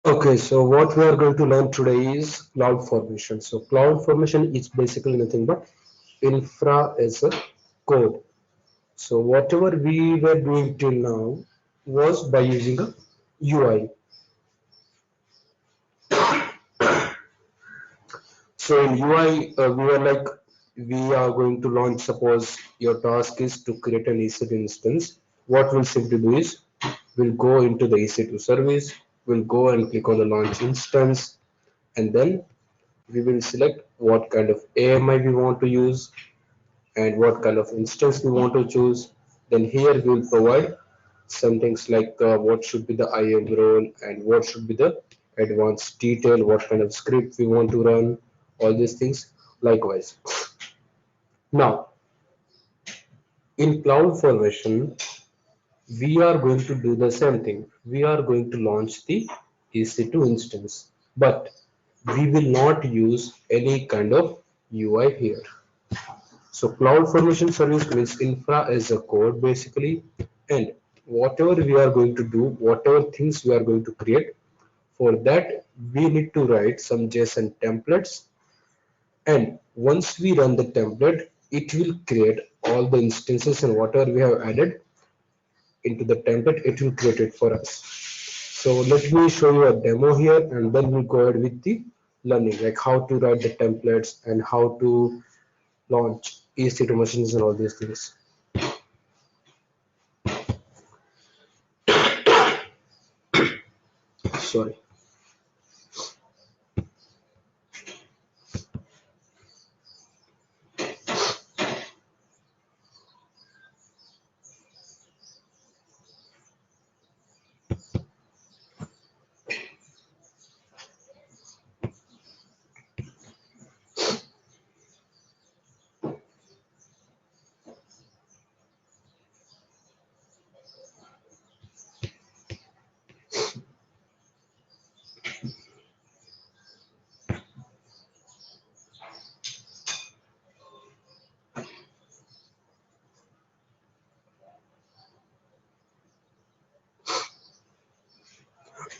Okay, so what we are going to learn today is cloud formation. So cloud formation is basically nothing but infra as a code. So whatever we were doing till now was by using a UI. So in UI, we were like, we are going to launch, suppose your task is to create an EC2 instance. What we'll simply do is, we'll go into the EC2 service, we'll go and click on the launch instance, and then we will select what kind of AMI we want to use and what kind of instance we want to choose. Then here we will provide some things like what should be the IAM role and what should be the advanced detail, what kind of script we want to run, all these things likewise. Now, in CloudFormation, we are going to do the same thing. We are going to launch the EC2 instance, but we will not use any kind of UI here. So CloudFormation service means infra as a code basically, and whatever we are going to do, whatever things we are going to create, for that we need to write some JSON templates, and once we run the template, it will create all the instances and whatever we have added into the template, it will create it for us. So let me show you a demo here and then we'll go ahead with the learning, like how to write the templates and how to launch EC2 machines and all these things. Sorry.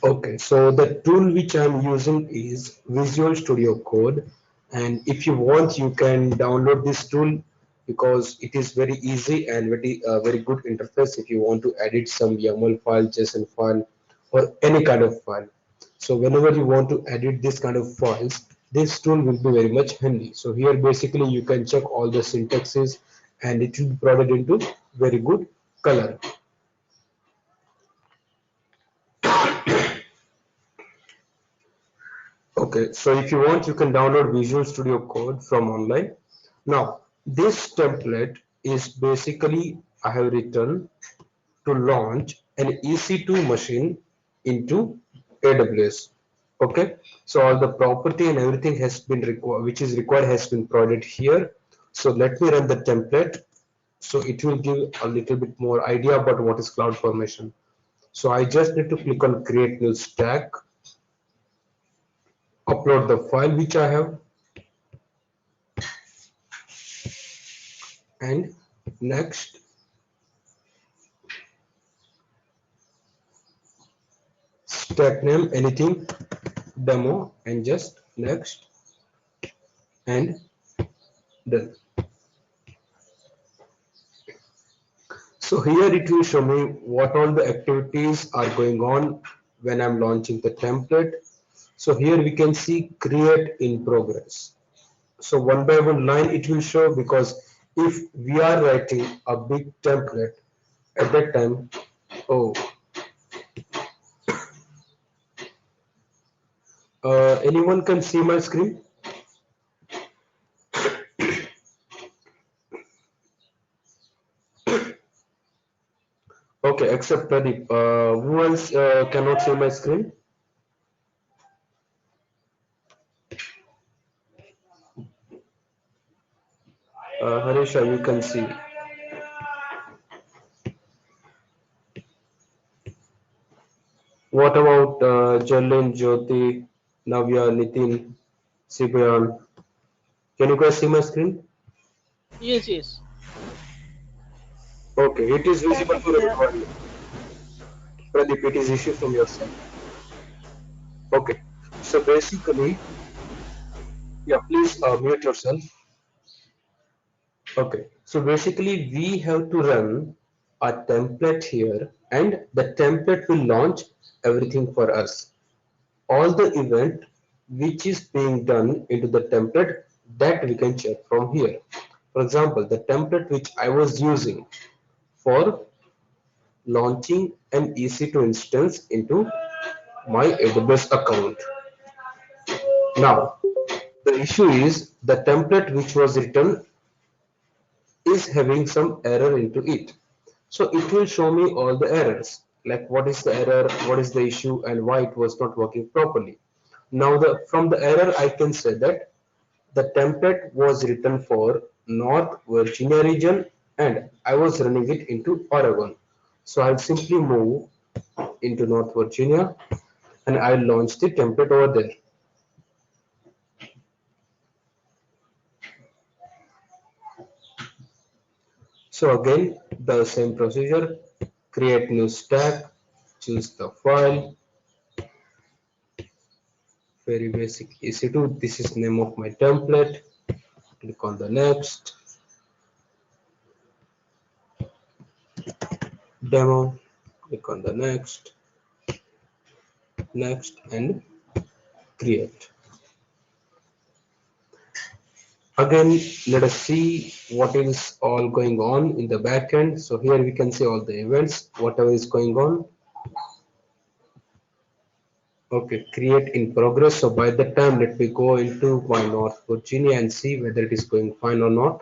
Okay, so the tool which I'm using is Visual Studio Code, and if you want, you can download this tool because it is very easy and very good interface if you want to edit some YAML file, JSON file, or any kind of file. So whenever you want to edit this kind of files, this tool will be very much handy. So here basically you can check all the syntaxes and it will be provided into very good color. Okay, so if you want, you can download Visual Studio Code from online. Now, this template is basically I have written to launch an EC2 machine into AWS. Okay, so all the property and everything has been required, which is required, has been provided here. So let me run the template. So it will give a little bit more idea about what is cloud formation. So I just need to click on create new stack, upload the file which I have, and next. Stack name anything, demo, and just next and done. So here it will show me what all the activities are going on when I'm launching the template. So here we can see create in progress. So one by one line it will show, because if we are writing a big template at that time, oh, anyone can see my screen? Okay, except Pradeep. Who else cannot see my screen? Harisha, you can see. What about Jalin, Jyoti, Navya, Nitin, Sibayan? Can you guys see my screen? Yes, yes. Okay, it is visible Yes, for yes, we are. everyone. Pradeep, it is issue from your side. Yes, yes. Okay, so here we can see. Okay. So basically, yeah, please mute yourself. Okay. So basically, we have to run a template here, and the template will launch everything for us. All the event which is being done into the template that we can check from here. For example, the template which I was using for launching an EC2 instance into my AWS account. Now, the issue is the template which was written is having some error into it. So it will show me all the errors, like what is the error, what is the issue, and why it was not working properly. Now, from the error, I can say that the template was written for North Virginia region and I was running it into Oregon. So I'll simply move into North Virginia and I'll launch the template over there. So again, the same procedure, create new stack, choose the file, very basic EC2. This is name of my template. Click on the next, demo, click on the next, and create. Again, let us see what is all going on in the backend. So here we can see all the events, whatever is going on. Okay, create in progress. So by the time, let me go into my North Virginia and see whether it is going fine or not.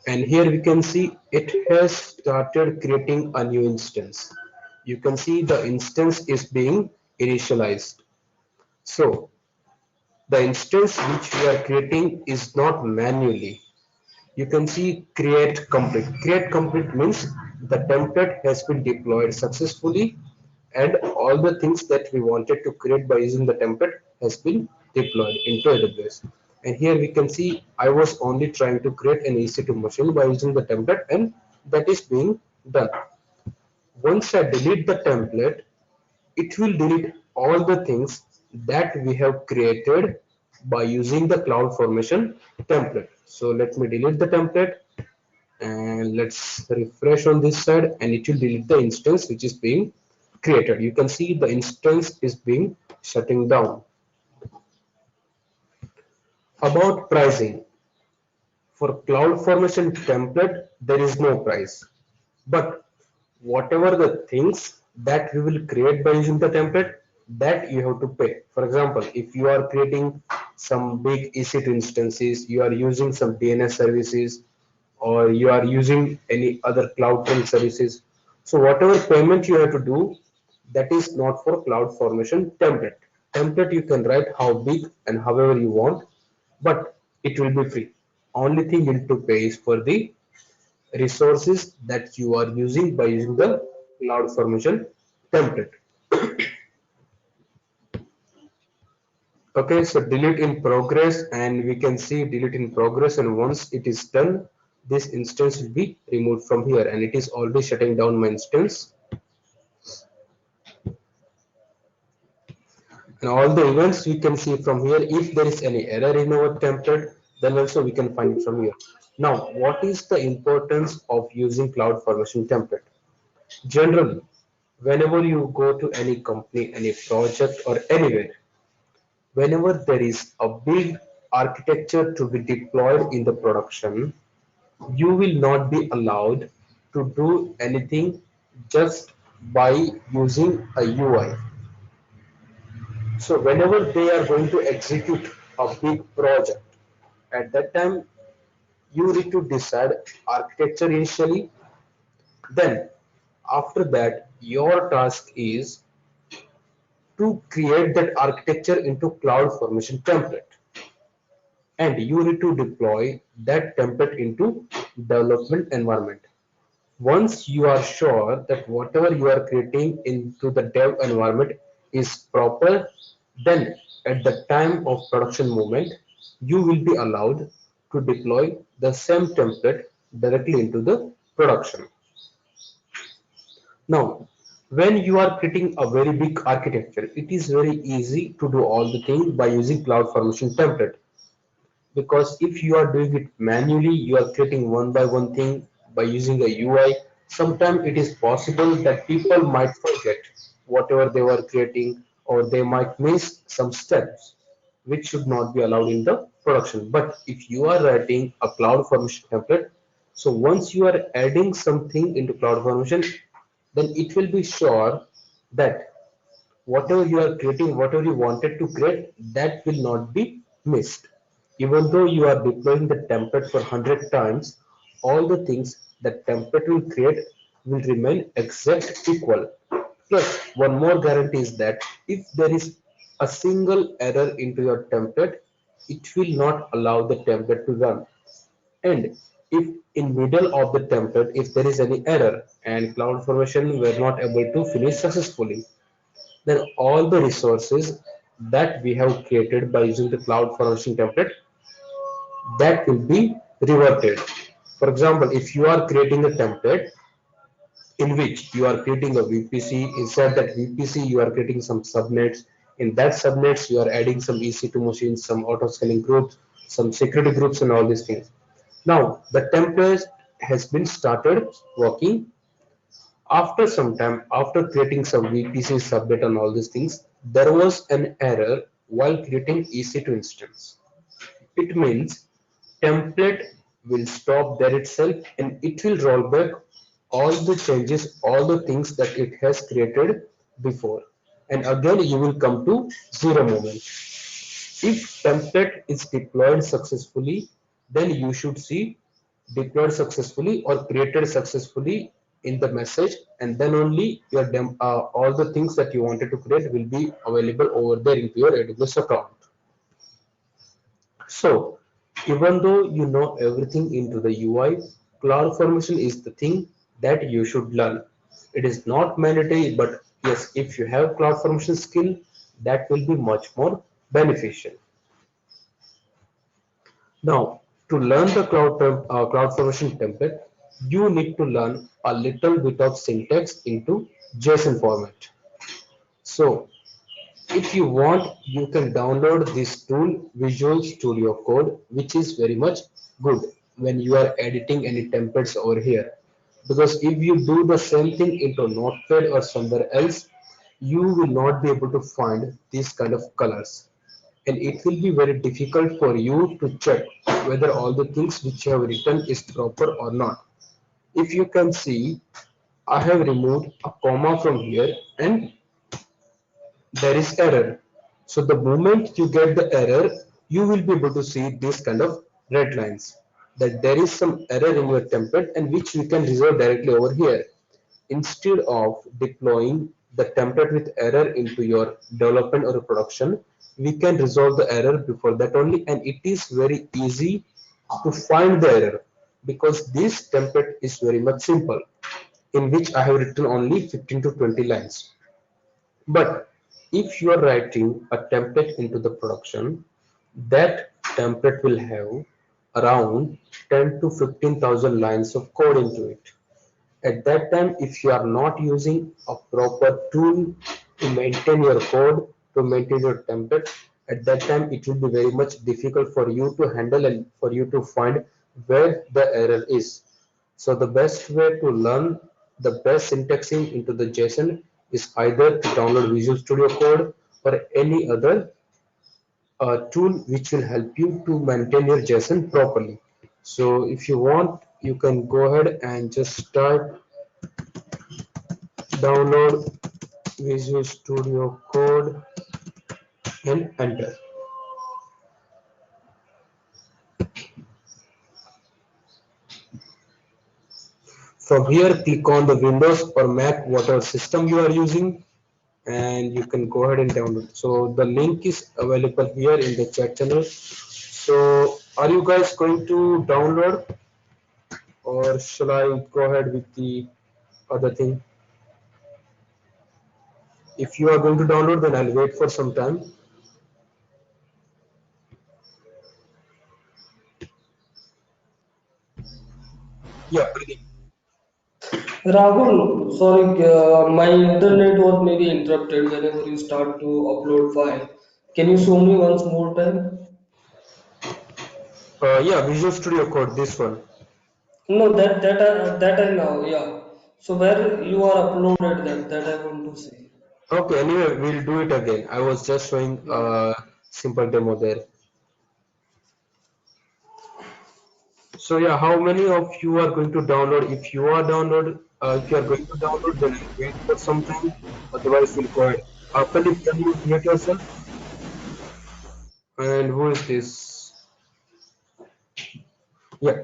And here we can see it has started creating a new instance. You can see the instance is being initialized. So the instance which we are creating is not manually. You can see create complete. Create complete means the template has been deployed successfully and all the things that we wanted to create by using the template has been deployed into AWS. And here we can see I was only trying to create an EC2 machine by using the template and that is being done. Once I delete the template, it will delete all the things that we have created by using the CloudFormation template. So let me delete the template and let's refresh on this side and it will delete the instance which is being created. You can see the instance is being shutting down. About pricing, for CloudFormation template there is no price, but whatever the things that we will create by using the template, that you have to pay. For example, if you are creating some big EC2 instances, you are using some DNS services or you are using any other cloud trail services, so whatever payment you have to do, that is not for CloudFormation template. You can write how big and however you want, but it will be free. Only thing you need to pay is for the resources that you are using by using the CloudFormation template. Okay, so delete in progress and we can see delete in progress, and once it is done, this instance will be removed from here and it is already shutting down my instance. And all the events we can see from here. If there is any error in our template, then also we can find it from here. Now, what is the importance of using CloudFormation template? Generally, whenever you go to any company, any project or anywhere, whenever there is a big architecture to be deployed in the production, you will not be allowed to do anything just by using a UI. So whenever they are going to execute a big project, at that time you need to decide architecture initially. Then after that, your task is to create that architecture into CloudFormation template, and you need to deploy that template into development environment. Once you are sure that whatever you are creating into the dev environment is proper, then at the time of production movement, you will be allowed to deploy the same template directly into the production. Now, when you are creating a very big architecture, it is very easy to do all the things by using CloudFormation template. Because if you are doing it manually, you are creating one by one thing by using a UI. Sometimes it is possible that people might forget whatever they were creating, or they might miss some steps which should not be allowed in the production. But if you are writing a cloud formation template, so once you are adding something into cloud formation, then it will be sure that whatever you are creating, whatever you wanted to create, that will not be missed. Even though you are deploying the template for 100 times, all the things that template will create will remain exact equal. Plus, one more guarantee is that if there is a single error into your template, it will not allow the template to run. And if in middle of the template, if there is any error and CloudFormation were not able to finish successfully, then all the resources that we have created by using the CloudFormation template, that will be reverted. For example, if you are creating a template in which you are creating a VPC, inside that VPC you are creating some subnets. In that subnets you are adding some EC2 machines, some auto scaling groups, some security groups, and all these things. Now the template has been started working. After some time, after creating some VPC subnet and all these things, there was an error while creating EC2 instance. It means template will stop there itself and it will roll back all the changes, all the things that it has created before. And again, you will come to zero moment. If template is deployed successfully, then you should see deployed successfully or created successfully in the message, and then only your all the things that you wanted to create will be available over there into your AWS account. So, even though you know everything into the UI, CloudFormation is the thing that you should learn. It is not mandatory, but yes, if you have CloudFormation skill, that will be much more beneficial. Now, to learn the CloudFormation template, you need to learn a little bit of syntax into JSON format. So, if you want, you can download this tool, Visual Studio Code, which is very much good when you are editing any templates over here. Because if you do the same thing into Notepad or somewhere else, you will not be able to find these kind of colors. And it will be very difficult for you to check whether all the things which you have written is proper or not. If you can see, I have removed a comma from here and there is error. So the moment you get the error, you will be able to see this kind of red lines that there is some error in your template and which we can resolve directly over here. Instead of deploying the template with error into your development or production, we can resolve the error before that only, and it is very easy to find the error because this template is very much simple, in which I have written only 15 to 20 lines. But if you are writing a template into the production, that template will have around 10 to 15,000 lines of code into it. At that time, if you are not using a proper tool to maintain your code, to maintain your template, at that time it will be very much difficult for you to handle and for you to find where the error is. So the best way to learn the best syntaxing into the JSON is either to download Visual Studio Code or any other tool which will help you to maintain your JSON properly. So if you want, you can go ahead and just type download Visual Studio Code and enter. From here, click on the Windows or Mac, whatever system you are using, and you can go ahead and download. So the link is available here in the chat channel. So are you guys going to download or shall I go ahead with the other thing? If you are going to download, then I'll wait for some time. Yeah, Pradeep. Rahul, sorry, my internet was maybe interrupted whenever you start to upload file. Can you show me once more time? Yeah, Visual Studio Code, this one. No, that I know, yeah. So where you are uploaded that I want to see. Okay, anyway, we'll do it again. I was just showing Yeah. a simple demo there. So yeah, how many of you are going to download? If you are going to download, then I'll wait for some time. Otherwise, we'll go ahead. Pradeep, can you mute yourself? And who is this? Yeah.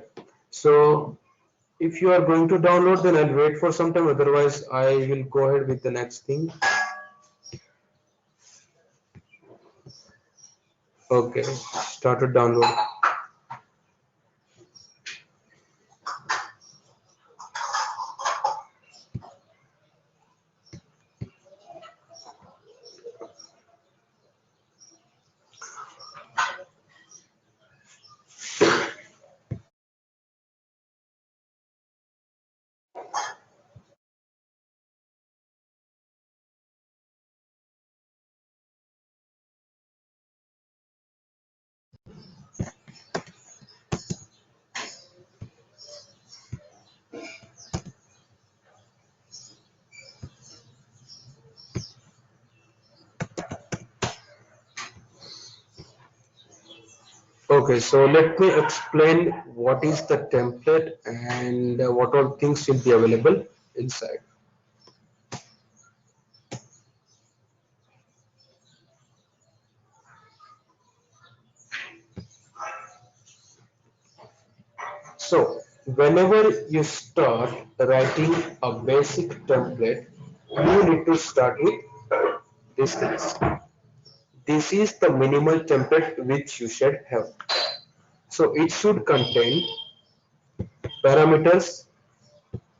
So if you are going to download, then I'll wait for some time. Otherwise, I will go ahead with the next thing. Okay, started download. Okay, so let me explain what is the template and what all things will be available inside. So, whenever you start writing a basic template, you need to start with this list. This is the minimal template which you should have. So, it should contain parameters,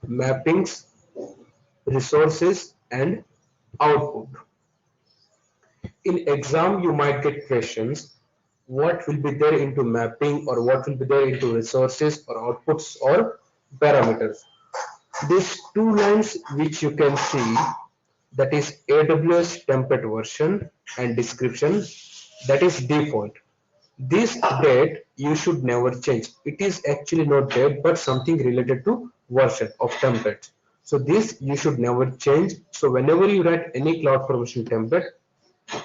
mappings, resources, and output. In exam, you might get questions what will be there into mapping or what will be there into resources or outputs or parameters. These two lines which you can see, that is AWS template version and description, that is default. This date you should never change. It is actually not date but something related to version of template. So this you should never change. So whenever you write any CloudFormation template,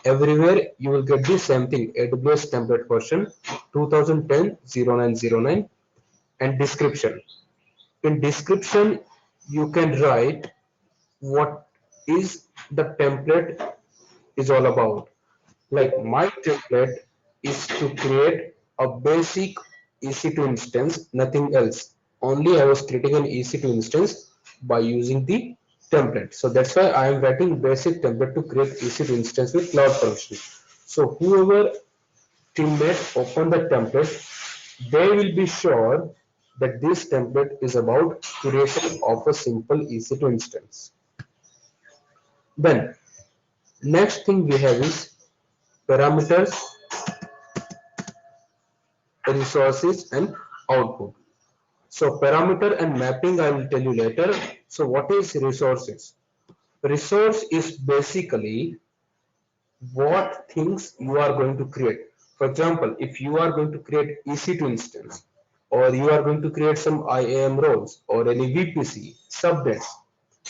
everywhere you will get the same thing, AWS template version 2010-0909 and description. In description you can write what is the template is all about. Like my template is to create a basic EC2 instance, nothing else. Only I was creating an EC2 instance by using the template. So that's why I am writing basic template to create EC2 instance with cloud function. So whoever teammate open the template, they will be sure that this template is about creation of a simple EC2 instance. Then next thing we have is parameters, resources and output. So parameter and mapping I will tell you later. So what is resources? Resource is basically what things you are going to create. For example, if you are going to create EC2 instance or you are going to create some IAM roles or any VPC, subnets,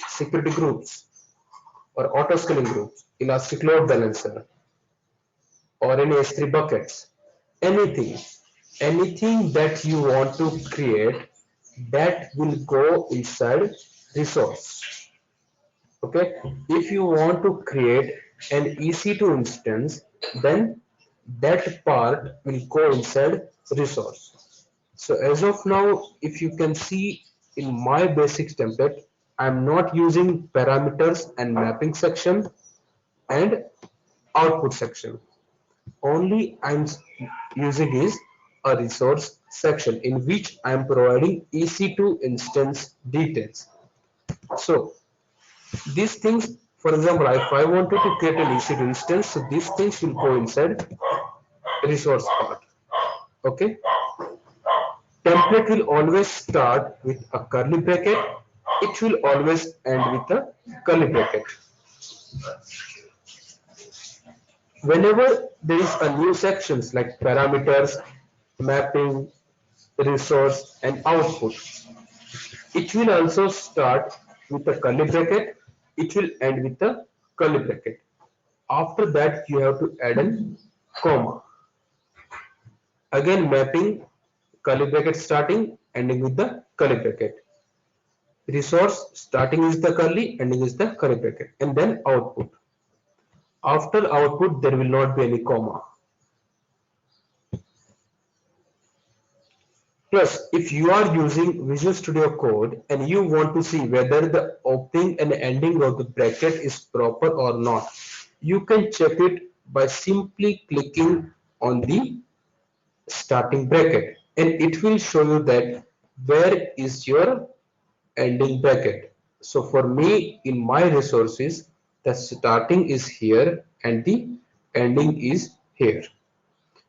security groups or auto scaling groups, elastic load balancer or any S3 buckets, anything, anything that you want to create that will go inside resource. Okay, if you want to create an EC2 instance, then that part will go inside resource. So as of now, if you can see in my basics template, I'm not using parameters and mapping section and output section. Only I'm using is a resource section in which I'm providing EC2 instance details. So these things, for example, if I wanted to create an EC2 instance, so these things will go inside resource part. Okay. Template will always start with a curly bracket. It will always end with a curly bracket. Whenever there is a new sections like parameters, mapping, resource and output, it will also start with a curly bracket. It will end with a curly bracket. After that, you have to add a comma. Again, mapping, curly bracket starting, ending with the curly bracket. Resource starting is the curly, ending is the curly bracket, and then output. After output, there will not be any comma. Plus, if you are using Visual Studio Code and you want to see whether the opening and ending of the bracket is proper or not, you can check it by simply clicking on the starting bracket, and it will show you that where is your ending bracket. So for me, in my resources, the starting is here and the ending is here.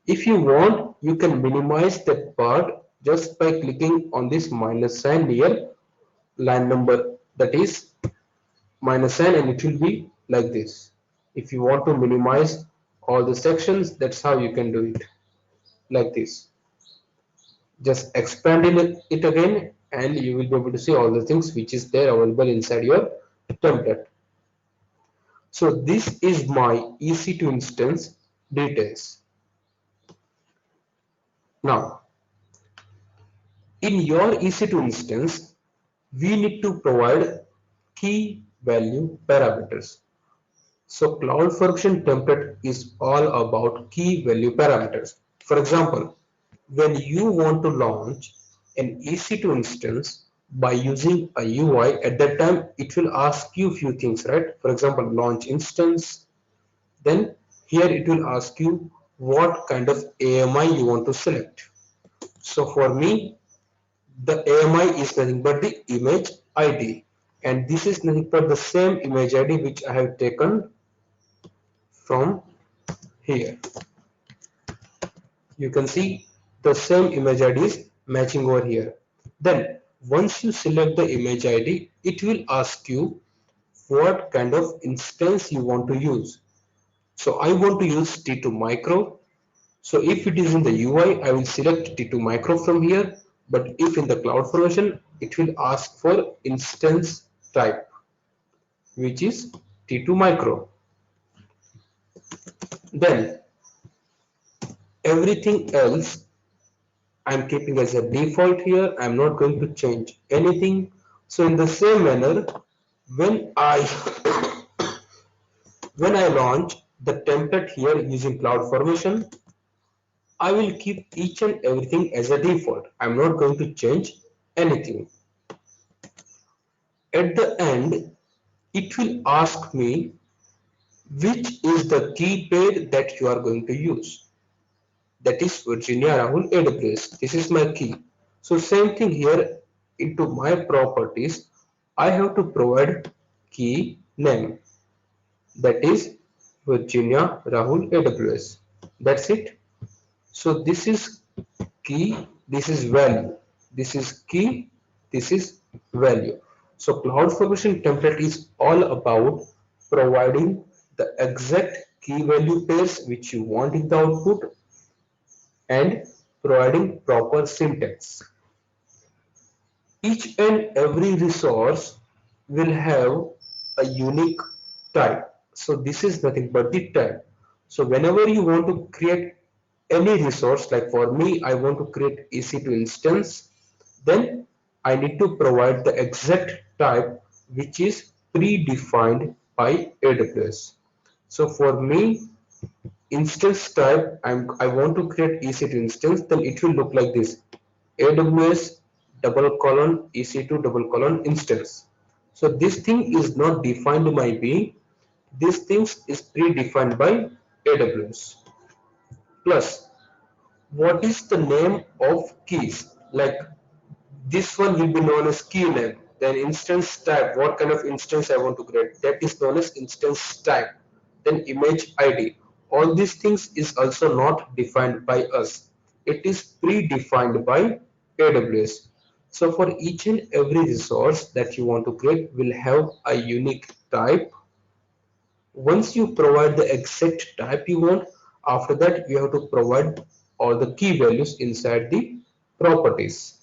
If you want, you can minimize that part just by clicking on this minus sign near line number, that is minus sign, and it will be like this. If you want to minimize all the sections, that's how you can do it, like this. Just expand it again and you will be able to see all the things which is there available inside your template. So this is my EC2 instance details. Now, in your EC2 instance, we need to provide key value parameters. So CloudFormation template is all about key value parameters. For example, when you want to launch an EC2 instance by using a UI, at that time it will ask you few things, right? For example, launch instance. Then here it will ask you what kind of AMI you want to select. So for me, the AMI is nothing but the image ID, and this is nothing but the same image ID which I have taken from here. You can see the same image ID is matching over here. Then once you select the image ID, it will ask you what kind of instance you want to use. So I want to use T2 micro. So if it is in the UI, I will select T2 micro from here. But if in the CloudFormation, it will ask for instance type, which is T2 micro. Then everything else I'm keeping as a default here. I'm not going to change anything. So in the same manner, when I when I launch the template here using CloudFormation, I will keep each and everything as a default. I'm not going to change anything. At the end, it will ask me which is the key pair that you are going to use. That is Virginia Rahul AWS. This is my key. So same thing here, into my properties, I have to provide key name, that is Virginia Rahul AWS. That's it. So this is key, this is value, this is key, this is value. So CloudFormation template is all about providing the exact key value pairs which you want in the output and providing proper syntax. Each and every resource will have a unique type. So this is nothing but the type. So whenever you want to create any resource, like for me, I want to create EC2 instance, then I need to provide the exact type which is predefined by AWS. So for me, instance type, I want to create EC2 instance, then it will look like this: AWS double colon EC2 double colon instance. So this thing is not defined by me. This thing is predefined by AWS. Plus, what is the name of keys? Like this one will be known as key name. Then instance type, what kind of instance I want to create, that is known as instance type. Then image ID. All these things is also not defined by us. It is predefined by AWS. So for each and every resource that you want to create will have a unique type. Once you provide the exact type you want, after that you have to provide all the key values inside the properties.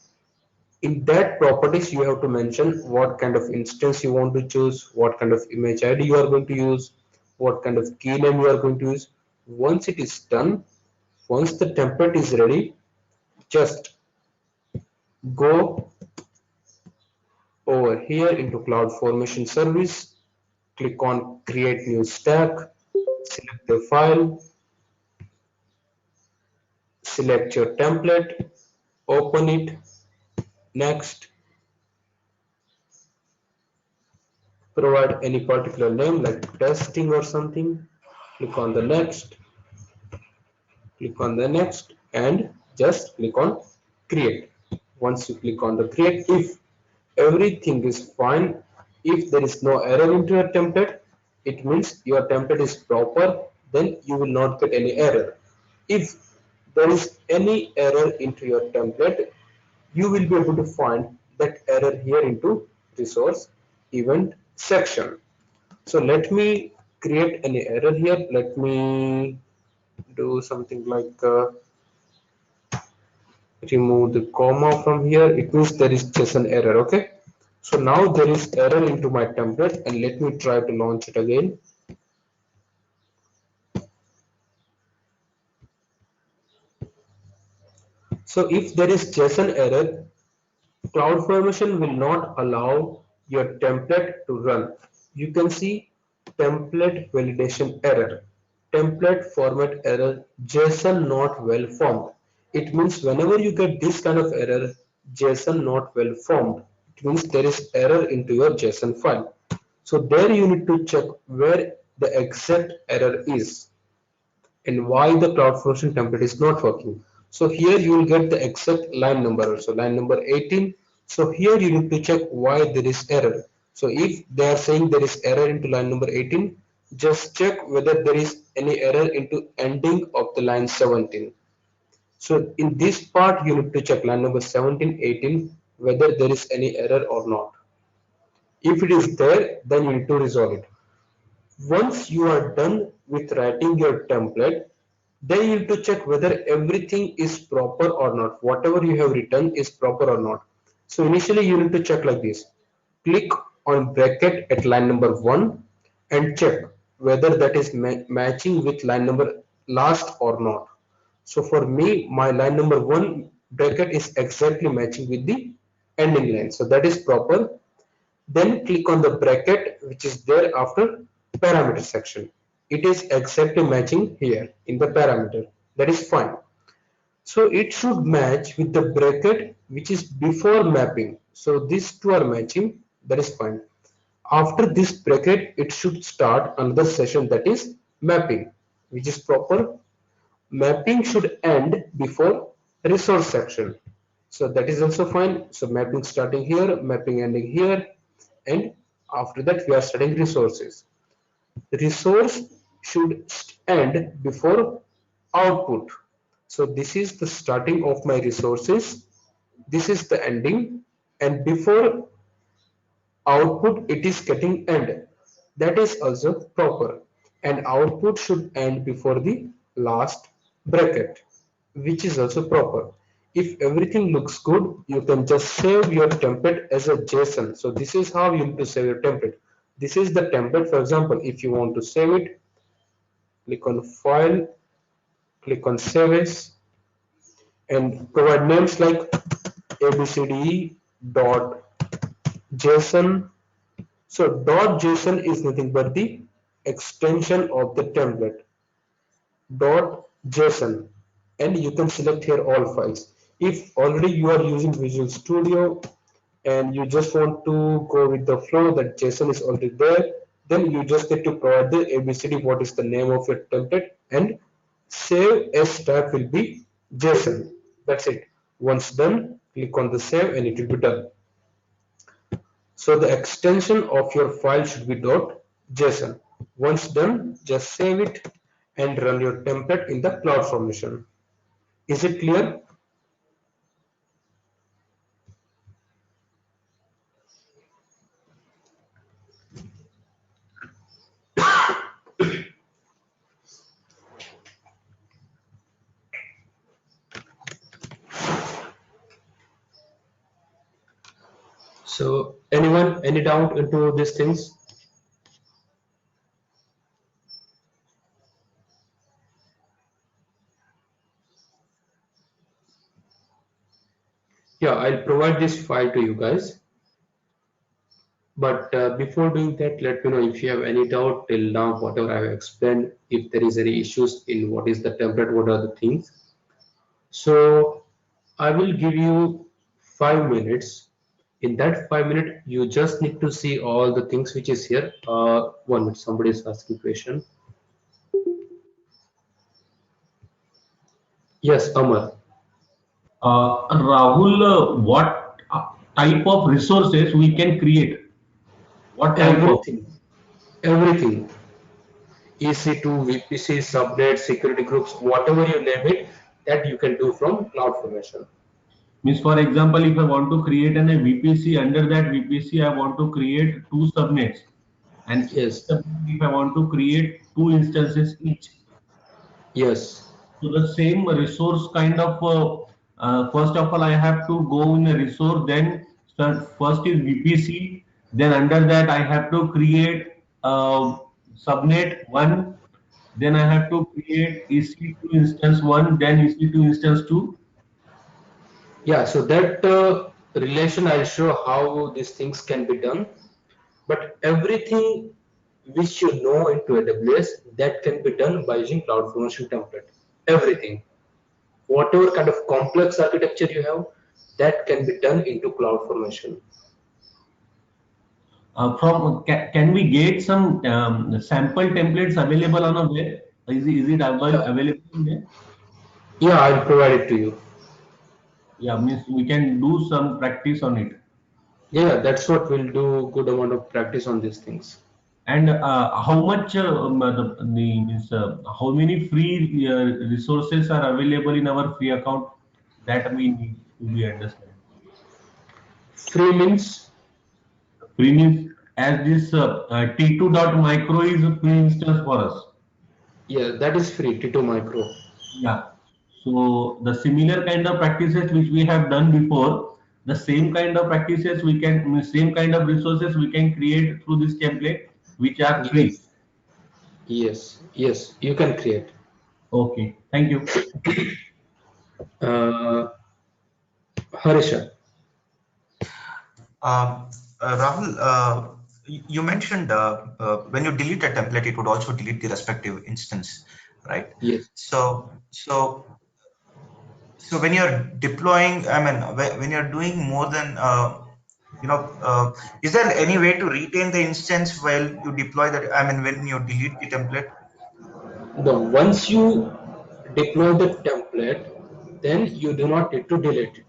In that properties you have to mention what kind of instance you want to choose, what kind of image ID you are going to use, what kind of key name you are going to use. Once it is done, once the template is ready, just go over here into CloudFormation service, click on create new stack, select the file, select your template, open it, next, provide any particular name like testing or something, click on the next, click on the next and just click on create. Once you click on the create, if everything is fine, if there is no error into your template, it means your template is proper, then you will not get any error. If there is any error into your template, you will be able to find that error here into resource event section. So let me create any error here. Let me do something like remove the comma from here. It means there is just an error. Okay. So now there is error into my template and let me try to launch it again. So if there is JSON error, CloudFormation will not allow your template to run. You can see template validation error, template format error, JSON not well formed. It means whenever you get this kind of error, JSON not well formed, it means there is error into your JSON file. So there you need to check where the exact error is and why the CloudFormation template is not working. So here you will get the exact line number also, line number 18. So here you need to check why there is error. So if they are saying there is error into line number 18, just check whether there is any error into ending of the line 17. So in this part you need to check line number 17, 18 whether there is any error or not. If it is there, then you need to resolve it. Once you are done with writing your template, then you need to check whether everything is proper or not. Whatever you have written is proper or not. So initially you need to check like this. Click on bracket at line number 1 and check whether that is matching with line number last or not. So for me, my line number 1 bracket is exactly matching with the ending line. So that is proper. Then click on the bracket which is there after parameter section. It is exactly matching here in the parameter. That is fine. So it should match with the bracket which is before mapping. So these two are matching. That is fine. After this bracket, it should start another session that is mapping, which is proper. Mapping should end before resource section. So that is also fine. So mapping starting here, mapping ending here, and after that we are studying resources. The resource should end before output. So this is the starting of my resources. This is the ending, and before output it is getting end. That is also proper, and output should end before the last bracket, which is also proper. If everything looks good, you can just save your template as a JSON. So this is how you need to save your template. This is the template. For example, if you want to save it, click on file, click on save as, and provide names like abcde.json. So .json is nothing but the extension of the template. .json, and you can select here all files. If already you are using Visual Studio and you just want to go with the flow that JSON is already there, then you just need to provide the ABCD, what is the name of your template, and save as type will be JSON. That's it. Once done, click on the save and it will be done. So the extension of your file should be .json. Once done, just save it and run your template in the CloudFormation. Is it clear? So anyone, any doubt into these things? Yeah, I'll provide this file to you guys. But before doing that, let me know if you have any doubt till now, whatever I have explained, if there is any issues in what is the template, what are the things. So I will give you 5 minutes. In that 5 minutes, you just need to see all the things which is here. 1 minute, somebody is asking question. Yes, Amar. Rahul, what type of resources we can create? What type of? Everything, everything. EC2, VPC, subnet, security groups, whatever you name it, that you can do from CloudFormation. Means, for example, if I want to create a VPC, under that VPC, I want to create two subnets, and Yes, if I want to create two instances each. yes, So the same resource kind of, first of all, I have to go in a resource, then first is VPC, then under that I have to create subnet one, then I have to create EC2 instance one, then EC2 instance two. yeah. So that relation, I'll show how these things can be done. But everything which you know into AWS, that can be done by using CloudFormation template. Everything, whatever kind of complex architecture you have, that can be done into CloudFormation. Can we get some sample templates available on a web? Is it Yeah, available in there? yeah, I'll provide it to you. Yeah, means we can do some practice on it. Yeah, that's what we'll do. Good amount of practice on these things. And how much means how many free resources are available in our free account, that we need to be understand. Free means, Free means as this T2.micro is a free instance for us. yeah, that is free. T2 Micro. Yeah. So the similar kind of practices which we have done before, the same kind of practices we can, same kind of resources we can create through this template, which are free. Yes, yes, yes. You can create. Okay. Thank you. Uh, Harisha. Um, Rahul, you mentioned when you delete a template, it would also delete the respective instance, right? Yes. So when you're deploying, I mean, when you're doing more than, you know, is there any way to retain the instance while you deploy that? I mean, when you delete the template? The once you deploy the template, then you do not need to delete it.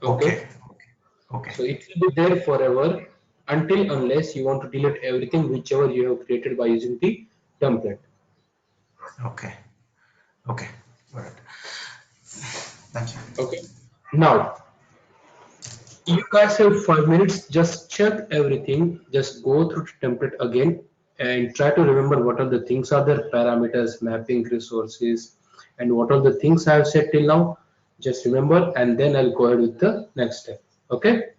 Okay, Okay. okay, So it will be there forever until unless you want to delete everything whichever you have created by using the template. okay, okay. All right. Thank you. Okay. Now you guys have 5 minutes. Just check everything. Just go through the template again and try to remember what are the things are there, parameters, mapping, resources, and what are the things I have said till now. Just remember, and then I'll go ahead with the next step. Okay.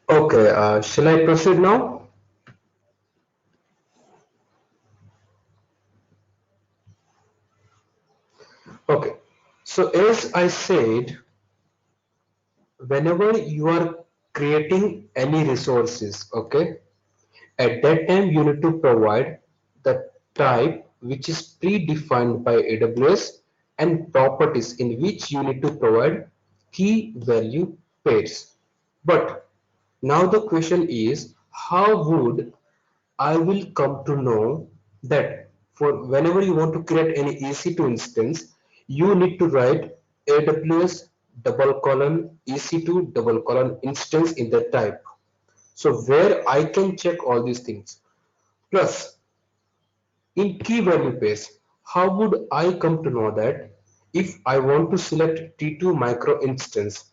Okay, shall I proceed now? Okay, so as I said, whenever you are creating any resources, okay, at that time you need to provide the type which is predefined by AWS and properties in which you need to provide key value pairs. But now the question is, how would I will come to know that for whenever you want to create any EC2 instance, you need to write AWS double colon EC2 double colon instance in the type. So where I can check all these things. Plus, in key value pairs, how would I come to know that if I want to select T2 micro instance,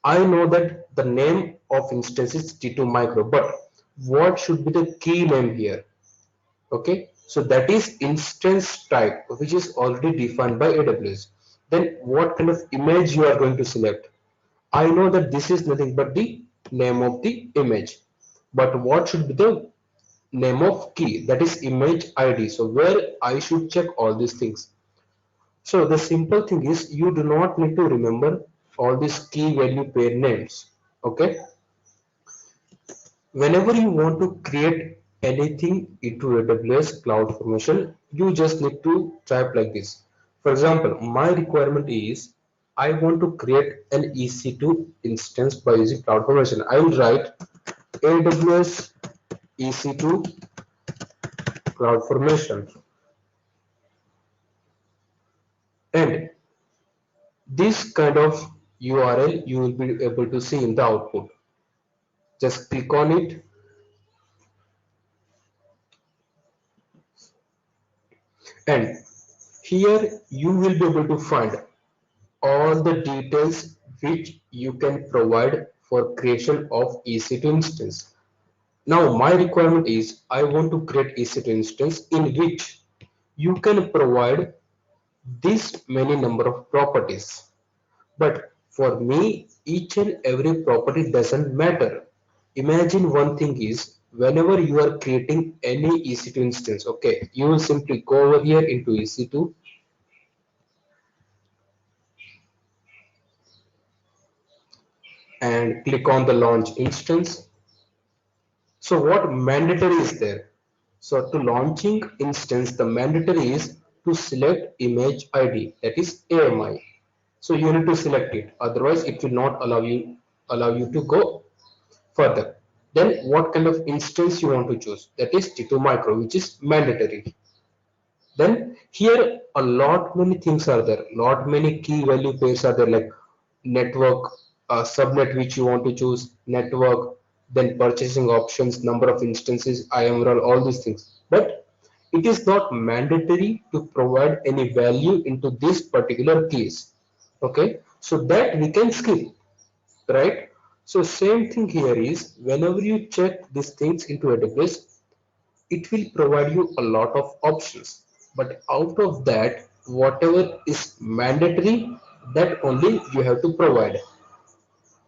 I know that the name of instance is T2 micro, but what should be the key name here? Okay, so that is instance type, which is already defined by AWS. Then what kind of image you are going to select? I know that this is nothing but the name of the image, but what should be the name of key? That is image ID. So where I should check all these things. So the simple thing is you do not need to remember all these key value pair names. Okay, whenever you want to create anything into AWS CloudFormation, you just need to type like this. For example, my requirement is I want to create an EC2 instance by using CloudFormation. I will write AWS EC2 CloudFormation, and this kind of URL you will be able to see in the output. Just click on it, and here you will be able to find all the details which you can provide for creation of EC2 instance. Now my requirement is I want to create EC2 instance in which you can provide this many number of properties. But for me, each and every property doesn't matter. Imagine one thing is whenever you are creating any EC2 instance, okay, you will simply go over here into EC2 and click on the launch instance. So what mandatory is there? So to launching instance, the mandatory is to select image ID, that is AMI. So you need to select it, otherwise it will not allow you to go further. Then what kind of instance you want to choose? That is T2 micro, which is mandatory. Then here a lot many things are there, lot many key value pairs are there, like network, subnet which you want to choose, network, then purchasing options, number of instances, IMRL, all these things. But it is not mandatory to provide any value into this particular case. Okay, so that we can skip, right? So same thing here is whenever you check these things into AWS, it will provide you a lot of options, but out of that whatever is mandatory, that only you have to provide.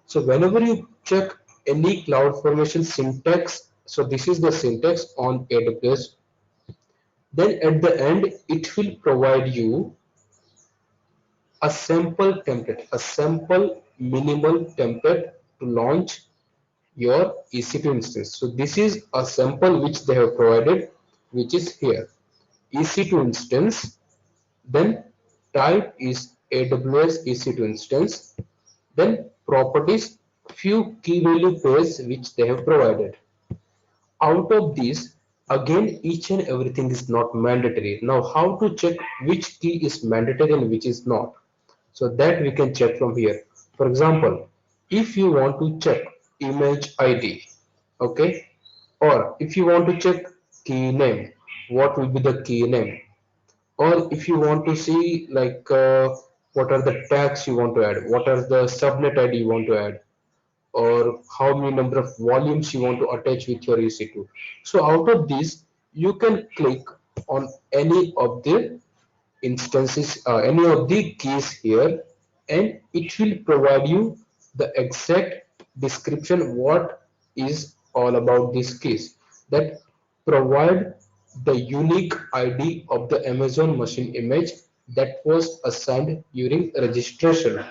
So whenever you check any cloud formation syntax, so this is the syntax on AWS, then at the end it will provide you a sample template, a sample minimal template to launch your EC2 instance. So this is a sample which they have provided, which is here. EC2 instance, then type is AWS EC2 instance, then properties, few key value pairs which they have provided. Out of these, again each and everything is not mandatory. Now how to check which key is mandatory and which is not? So that we can check from here. For example, if you want to check image ID, okay, or if you want to check key name, what will be the key name? Or if you want to see like what are the tags you want to add, what are the subnet ID you want to add, or how many number of volumes you want to attach with your EC2. So out of these, you can click on any of the instances, any of the keys here, and it will provide you the exact description what is all about these keys that provide the unique ID of the Amazon machine image that was assigned during registration.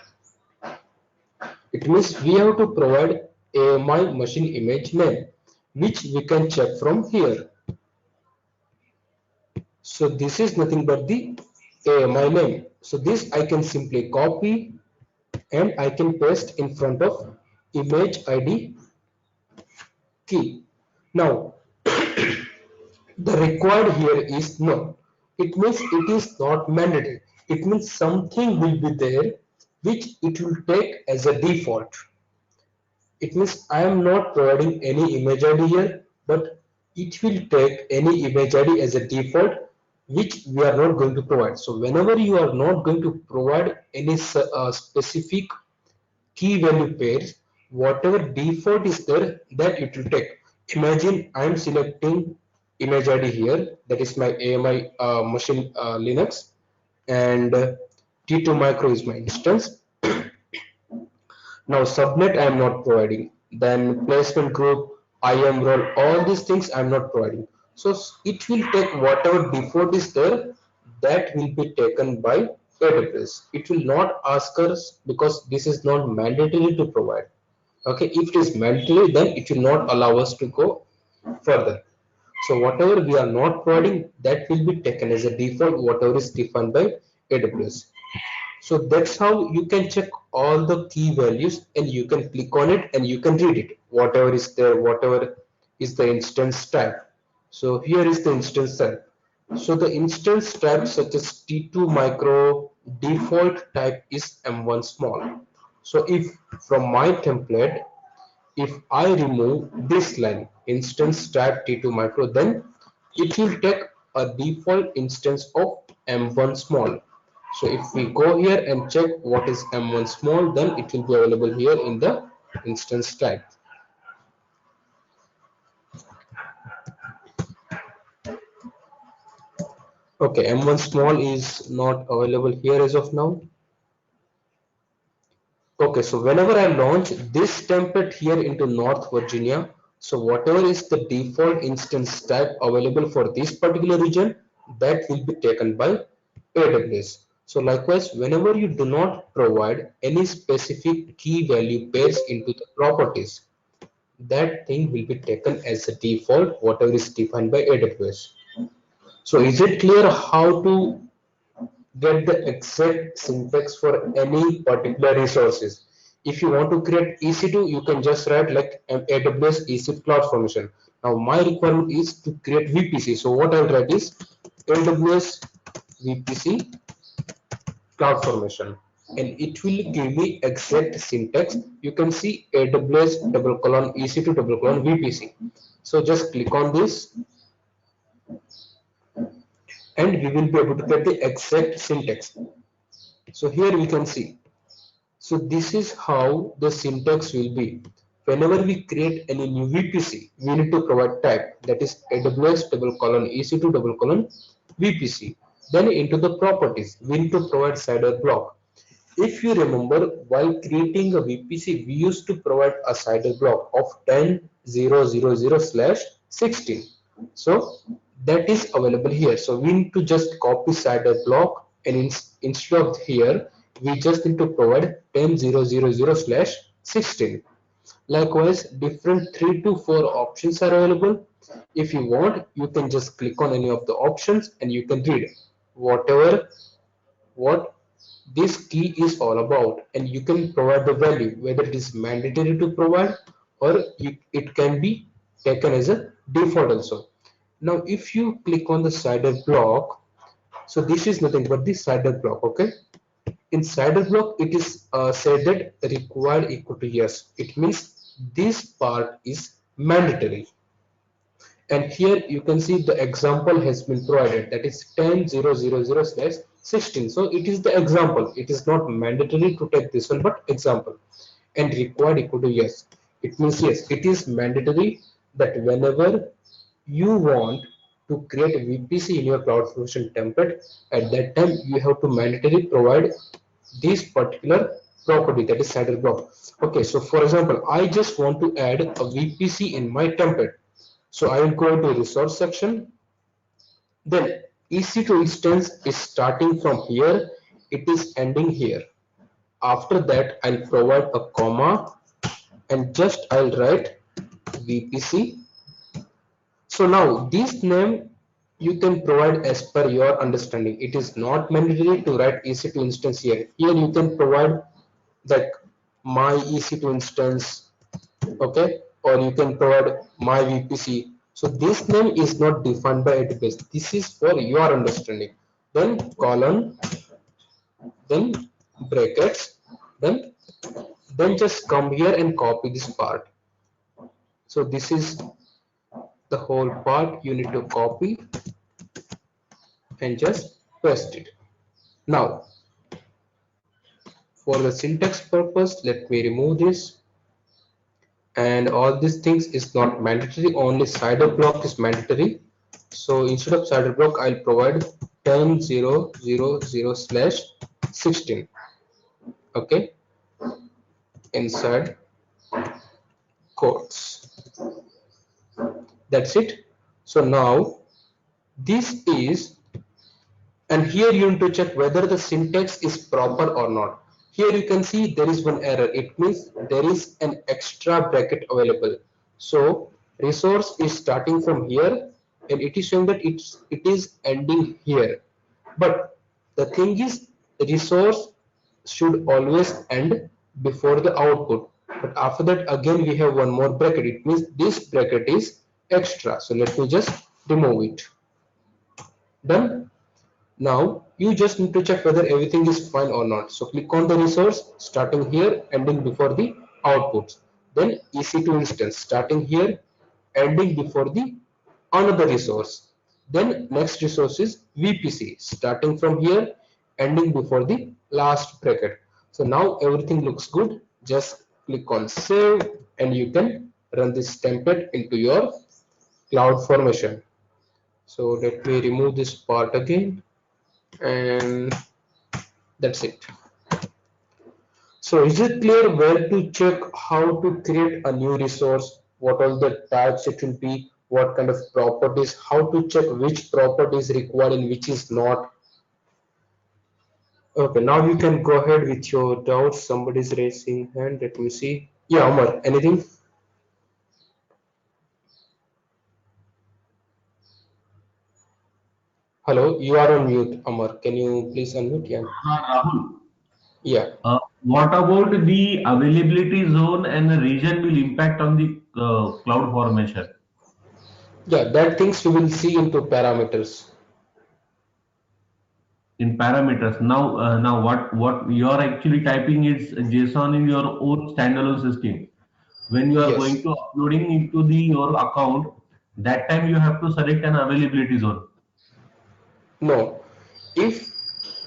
It means we have to provide AMI machine image name, which we can check from here. So this is nothing but the AMI name. So this I can simply copy and I can paste in front of image ID key. Now the required here is no. It means it is not mandatory. It means something will be there which it will take as a default. It means I am not providing any image ID here, but it will take any image ID as a default, which we are not going to provide. So whenever you are not going to provide any specific key value pairs, whatever default is there, that it will take. Imagine I am selecting image ID here, that is my AMI machine Linux, and T2 micro is my instance. Now subnet I am not providing. Then placement group, IAM role, all these things I am not providing. So it will take whatever default is there, that will be taken by AWS. It will not ask us because this is not mandatory to provide. Okay, if it is mandatory, then it will not allow us to go further. So whatever we are not providing, that will be taken as a default, whatever is defined by AWS. So that's how you can check all the key values and you can click on it and you can read it. Whatever is there, whatever is the instance type. So here is the instance type. So the instance type such as T2 micro default type is M1 small. So if from my template, if I remove this line instance type T2 micro, then it will take a default instance of M1 small. So if we go here and check what is M1 small, then it will be available here in the instance type. Okay, M1 small is not available here as of now. Okay, so whenever I launch this template here into North Virginia, so whatever is the default instance type available for this particular region, that will be taken by AWS. So likewise, whenever you do not provide any specific key value pairs into the properties, that thing will be taken as a default, whatever is defined by AWS. So is it clear how to get the exact syntax for any particular resources? If you want to create EC2, you can just write like AWS EC2 CloudFormation. Now my requirement is to create VPC. So what I'll write is AWS VPC CloudFormation, and it will give me exact syntax. You can see AWS double colon EC2 double colon VPC. So just click on this and we will be able to get the exact syntax. So here we can see. So this is how the syntax will be. Whenever we create any new VPC, we need to provide type, that is AWS double colon EC2 double colon VPC. Then into the properties, we need to provide CIDR block. If you remember, while creating a VPC, we used to provide a CIDR block of 10.0.0/16. So that is available here. So we need to just copy CIDR block, and instead of here, we just need to provide 10.0.0/16. Likewise, different 3 to 4 options are available. If you want, you can just click on any of the options and you can read whatever what this key is all about, and you can provide the value whether it is mandatory to provide or it can be taken as a default also. Now if you click on the CIDR block, so this is nothing but the CIDR block. Okay, in CIDR block it is said that required equal to yes. It means this part is mandatory, and here you can see the example has been provided, that is 10.0.0/16. So it is the example, it is not mandatory to take this one but example. And required equal to yes, it means yes, it is mandatory that whenever you want to create a VPC in your CloudFormation template, at that time you have to mandatorily provide this particular property, that is cider block. Okay, so for example, I just want to add a VPC in my template. So I will go into resource section. Then EC2 instance is starting from here, it is ending here. After that, I'll provide a comma and just I'll write VPC. So now this name you can provide as per your understanding. It is not mandatory to write EC2 instance here. Here you can provide like my EC2 instance, okay, or you can provide my VPC. So this name is not defined by AWS. This is for your understanding. Then colon, then brackets, then just come here and copy this part. So this is the whole part you need to copy and just paste it. Now for the syntax purpose, let me remove this, and all these things is not mandatory, only cider block is mandatory. So instead of cider block, I'll provide 10.0.0.0 slash 16, okay, inside quotes. That's it. So now this is, and here you need to check whether the syntax is proper or not. Here you can see there is one error. It means there is an extra bracket available. So resource is starting from here and it is showing that it is ending here. But the thing is, resource should always end before the output. But after that again we have one more bracket. It means this bracket is extra. So let me just remove it. Done. Now you just need to check whether everything is fine or not. So click on the resource starting here, ending before the outputs. Then EC2 instance starting here, ending before the another resource. Then next resource is VPC starting from here, ending before the last bracket. So now everything looks good. Just click on save and you can run this template into your CloudFormation. So let me remove this part again, and that's it. So is it clear where to check how to create a new resource, what all the types it will be, what kind of properties, how to check which property is required and which is not? Okay, now you can go ahead with your doubts. Somebody's raising hand. Let me see. Yeah, Amar, anything? Hello, you are on mute, Amar. Can you please unmute? Yeah. Rahul, Yeah. what about the availability zone and the region will impact on the cloud formation Yeah, that things we will see into parameters. in parameters? Now what you are actually typing is JSON in your own standalone system. When you are going Yes. to uploading into the your account, that time you have to select an availability zone. No. If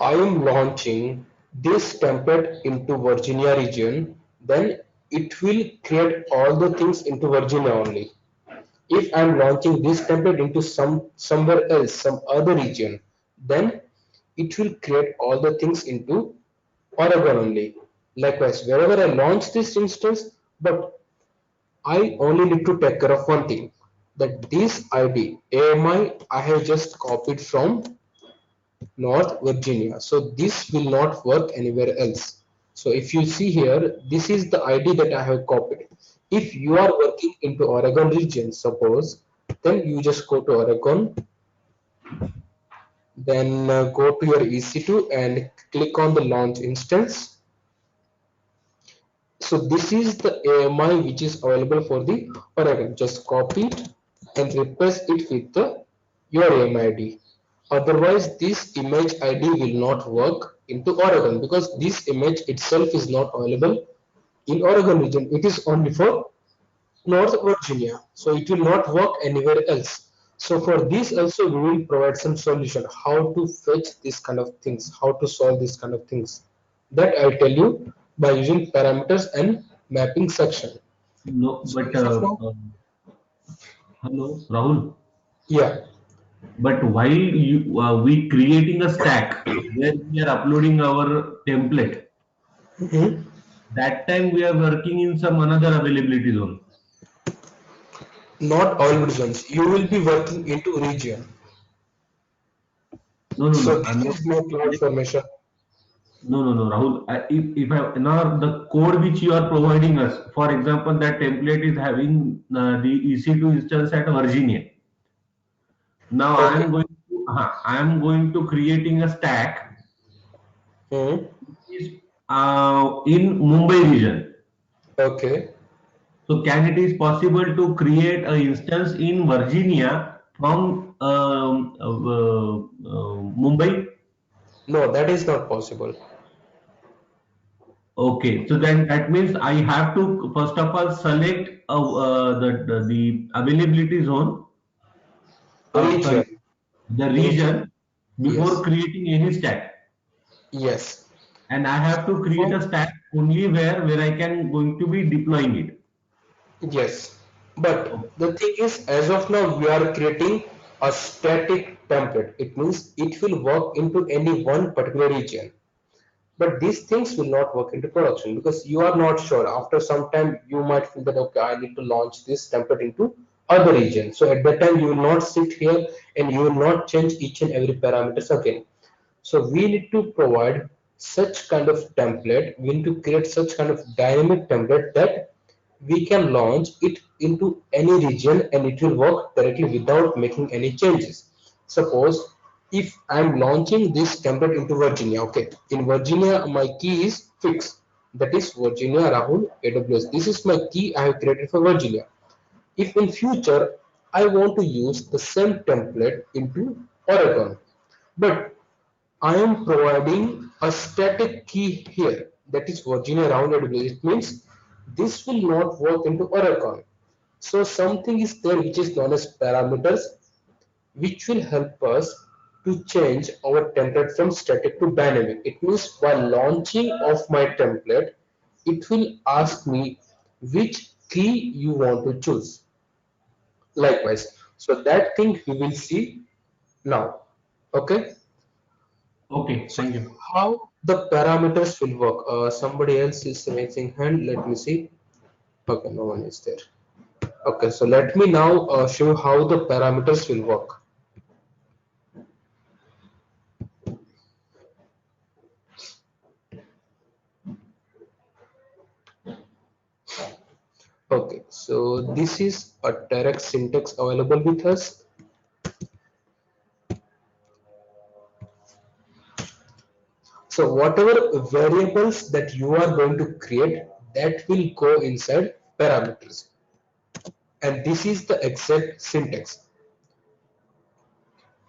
I am launching this template into Virginia region, then it will create all the things into Virginia only. If I'm launching this template into somewhere else, some other region, then it will create all the things into Oregon only. Likewise, wherever I launch this instance, but I only need to take care of one thing, that this ID AMI I have just copied from North Virginia. So this will not work anywhere else. So if you see here, this is the ID that I have copied. If you are working into Oregon region, suppose, then you just go to Oregon, then go to your EC2 and click on the launch instance. So this is the AMI which is available for the Oregon. Just copy it and replace it with your AMI ID. Otherwise, this image ID will not work into Oregon because this image itself is not available in Oregon region. It is only for North Virginia. So it will not work anywhere else. So for this also we will provide some solution how to fetch this kind of things, how to solve this kind of things. That I'll tell you by using parameters and mapping section. No, So but as of now, hello, Rahul. yeah, But while we creating a stack where we are uploading our template, Mhm. That time we are working in some another availability zone. Not all regions. You will be working into region. No, no, So no. this is no cloud formation. No, no, no, Rahul. If I now the code which you are providing us, for example, that template is having the EC2 instance at Virginia. Now Okay. I am going to creating a stack Mhm. is in Mumbai region. Okay. So can it is possible to create an instance in Virginia from Mumbai? No, that is not possible. Okay, so then that means I have to first of all select the availability zone. Region. Sorry, the Region. region before Yes. creating any stack, Yes. and I have to create From a stack only where I can going to be deploying it. yes. But Okay. the thing is, as of now, we are creating a static template. It means it will work into any one particular region. But these things will not work into production because you are not sure. After some time, you might feel that, okay, I need to launch this template into other region. So at that time, you will not sit here and you will not change each and every parameters again. So we need to provide such kind of template. We need to create such kind of dynamic template that we can launch it into any region and it will work directly without making any changes. Suppose if I'm launching this template into Virginia, okay, in Virginia my key is fixed. That is Virginia Rahul AWS. This is my key I have created for Virginia. If in future I want to use the same template into Oregon, but I am providing a static key here, that is Virginia rounded way. It means this will not work into Oracle. So something is there which is known as parameters, which will help us to change our template from static to dynamic. It means while launching of my template, it will ask me which key you want to choose. Likewise, so that thing we will see now. Okay. Okay, So thank you. how the parameters will work? Somebody else is raising hand. Let me see. Okay, no one is there. Okay, so let me now show you how the parameters will work. Okay, so this is a direct syntax available with us. So whatever variables that you are going to create, that will go inside parameters. And this is the exact syntax.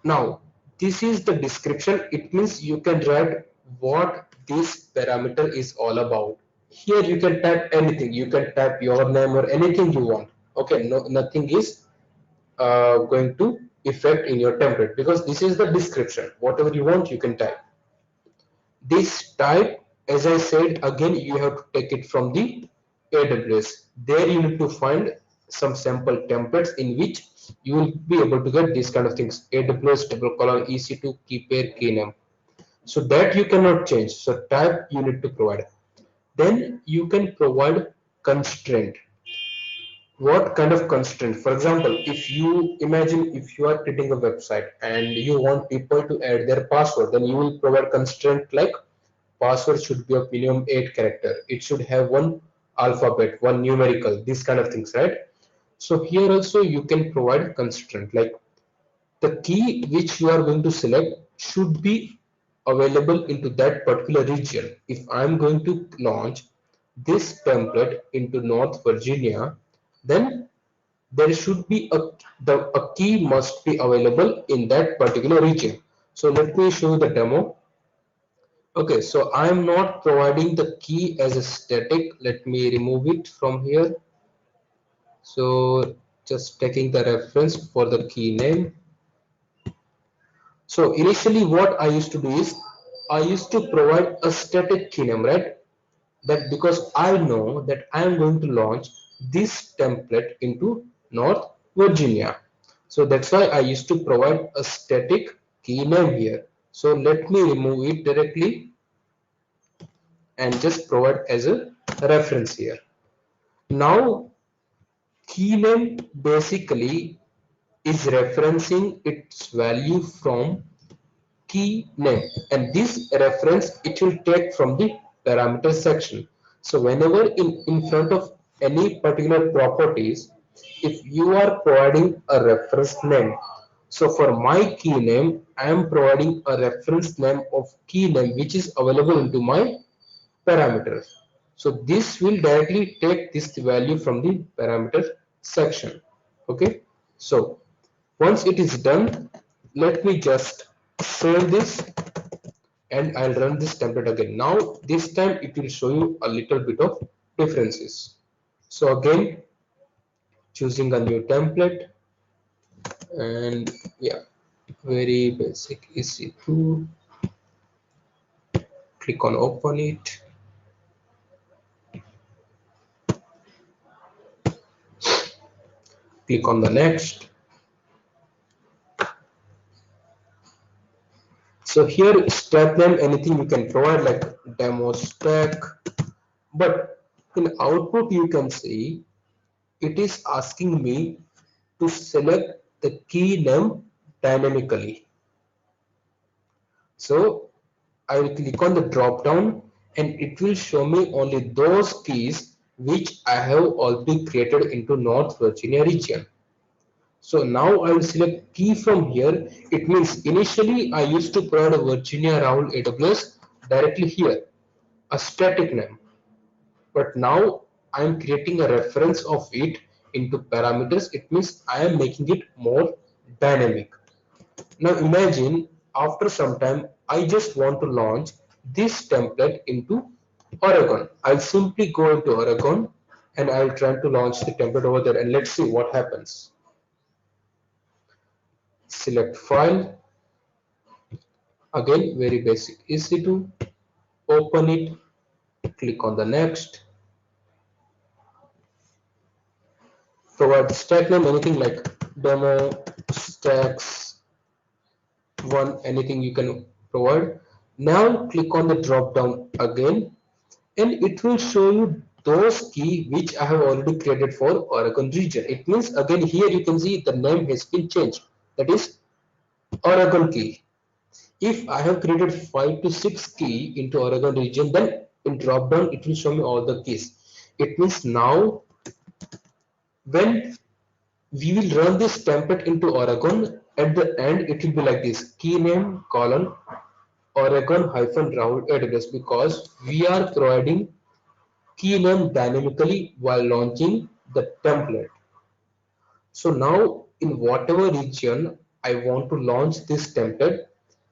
Now, this is the description. It means you can write what this parameter is all about. Here you can type anything. You can type your name or anything you want. Okay, no, nothing is going to affect in your template because this is the description. Whatever you want, you can type. This type, as I said, again, you have to take it from the AWS. There you need to find some sample templates in which you will be able to get these kind of things. AWS double colon EC2 key pair key name. So that you cannot change. So type you need to provide. Then you can provide constraint. What kind of constraint? For example, if you imagine if you are creating a website and you want people to add their password, then you will provide constraint like password should be of minimum 8 character. It should have one alphabet, one numerical, these kind of things, right? So here also you can provide constraint like the key which you are going to select should be available into that particular region. If I'm going to launch this template into North Virginia, then there should be a key must be available in that particular region. So let me show you the demo. Okay, so I am not providing the key as a static. Let me remove it from here. So just taking the reference for the key name. So initially what I used to do is I used to provide a static key name, right? That because I know that I am going to launch this template into North Virginia. So that's why I used to provide a static key name here. So let me remove it directly. and just provide as a reference here. Now key name basically is referencing its value from key name, and this reference it will take from the parameter section. So whenever in front of any particular properties, if you are providing a reference name, so for my key name I am providing a reference name of key name which is available into my parameters. So this will directly take this value from the parameter section. Okay, so once it is done, let me just save this and I'll run this template again. Now this time it will show you a little bit of differences. So again, choosing a new template, and yeah, very basic EC2. Click on open it. Click on the next. So here stack name, anything you can provide like demo stack, but in output you can see it is asking me to select the key name dynamically. So I will click on the drop down and it will show me only those keys which I have already created into North Virginia region. So now I will select key from here. It means initially I used to provide a Virginia Raoul AWS directly here, a static name. But now I am creating a reference of it into parameters. It means I am making it more dynamic. Now imagine after some time I just want to launch this template into Oregon. I'll simply go into Oregon and I'll try to launch the template over there, and let's see what happens. Select file, again very basic EC2, open it, click on the next, provide stack name, anything like demo stacks one, anything you can provide. Now click on the drop down again and it will show you those key which I have already created for Oregon region. It means again here you can see the name has been changed, that is Oregon key. If I have created 5 to 6 key into Oregon region, then in drop down it will show me all the keys. It means now when we will run this template into Oregon, at the end it will be like this: key name colon Oregon hyphen Raoul AWS, because we are providing key name dynamically while launching the template. So now in whatever region I want to launch this template,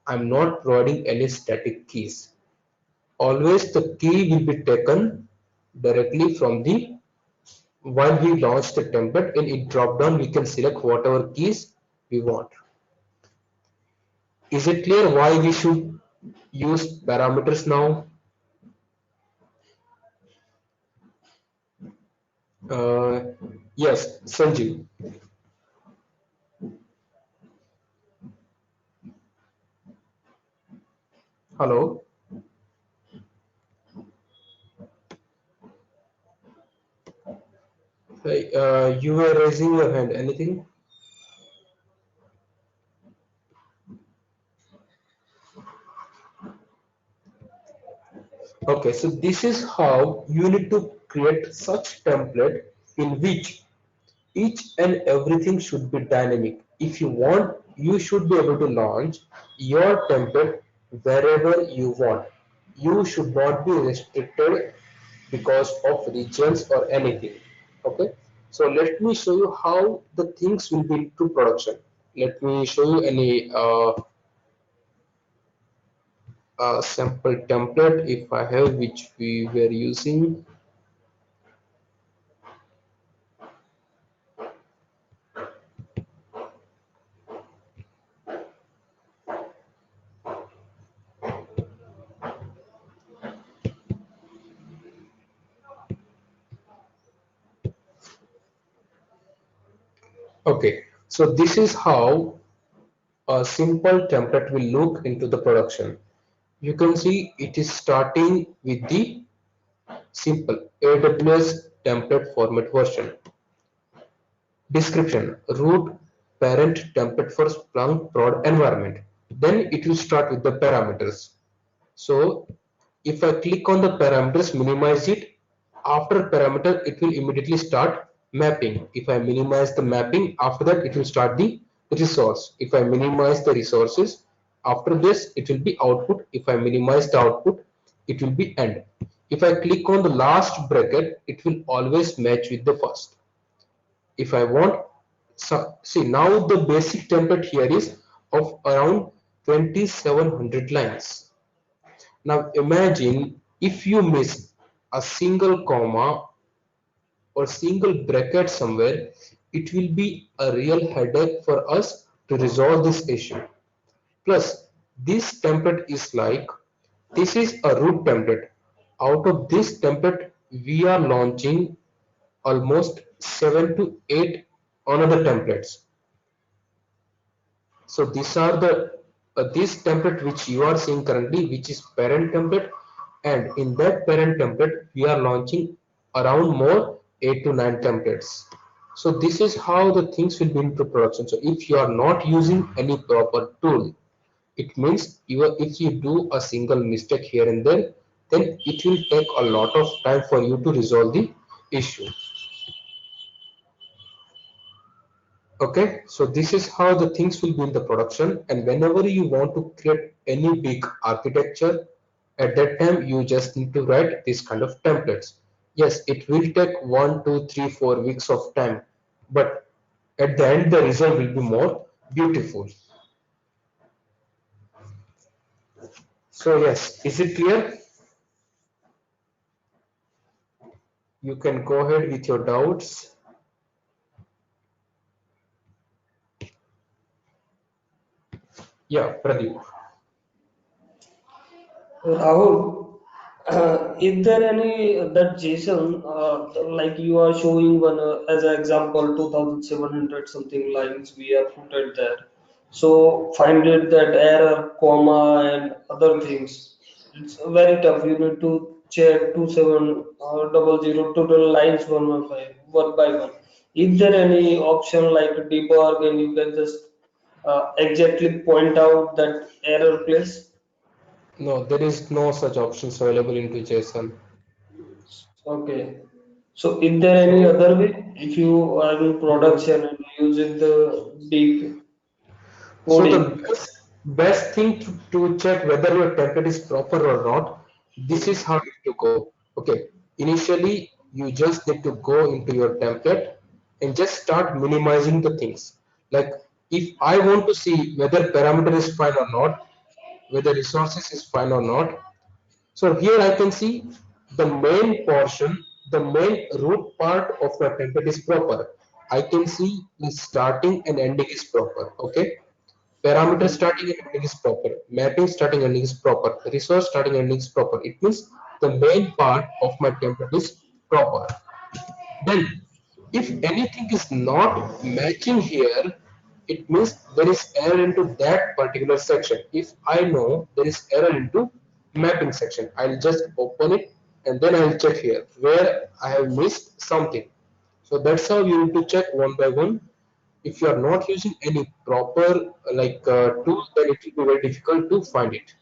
I'm not providing any static keys. Always the key will be taken directly from the while we launch the template, and in drop down we can select whatever keys we want. Is it clear why we should use parameters now? Uh, yes, Sanjeev. Hello. Hey, you were raising your hand. Anything? Okay, so this is how you need to create such template in which each and everything should be dynamic. If you want, you should be able to launch your template wherever you want. You should not be restricted because of regions or anything. Okay, so let me show you how the things will be into production. Let me show you any sample template if I have, which we were using. Okay, so this is how a simple template will look into the production. You can see it is starting with the simple AWS template format version. Description: root parent template for Splunk prod environment. Then it will start with the parameters. So if I click on the parameters, minimize it, after parameter it will immediately start mapping. If I minimize the mapping, after that it will start the resource. If I minimize the resources, after this it will be output. If I minimize the output, it will be end. If I click on the last bracket, it will always match with the first. If I want, so see, now the basic template here is of around 2700 lines. Now imagine if you miss a single comma or single bracket somewhere, it will be a real headache for us to resolve this issue. Plus, this template is like, this is a root template. Out of this template, we are launching almost 7 to 8 another templates. So these are the this template which you are seeing currently, which is parent template, and in that parent template we are launching around more 8 to 9 templates. So this is how the things will be into production. So if you are not using any proper tool, it means if you do a single mistake here and there, then it will take a lot of time for you to resolve the issue. Okay, so this is how the things will be in the production, and whenever you want to create any big architecture, at that time you just need to write this kind of templates. Yes, it will take 1, 2, 3, 4 weeks of time, but at the end the result will be more beautiful. So yes, is it clear? You can go ahead with your doubts. Yeah, Pradeep. Rahul, is there any that JSON like you are showing one as an example 2700 something lines we have put it there. So find it that error, comma and other things. It's very tough. You need to check 2700 total lines one by one. Is there any option like debug and you can just exactly point out that error place? No, there is no such options available into JSON. Okay. So is there any So, other way if you are in mm, production and using the deep so the coding? best thing to check whether your template is proper or not, this is how you go. Okay, initially you just need to go into your template and just start minimizing the things. Like if I want to see whether parameter is fine or not, whether resources is fine or not, so here I can see the main portion, the main root part of the template is proper. I can see the starting and ending is proper. Okay. Parameter Okay. starting and ending is proper. Mapping starting and ending is proper. Resource starting and ending is proper. It means the main part of my template is proper. Then, if anything is not matching here, it means there is error into that particular section. If I know there is error into mapping section, I'll just open it and then I'll check here where I have missed something. So that's how you need to check one by one. If you are not using any proper tool, then it will be very difficult to find it.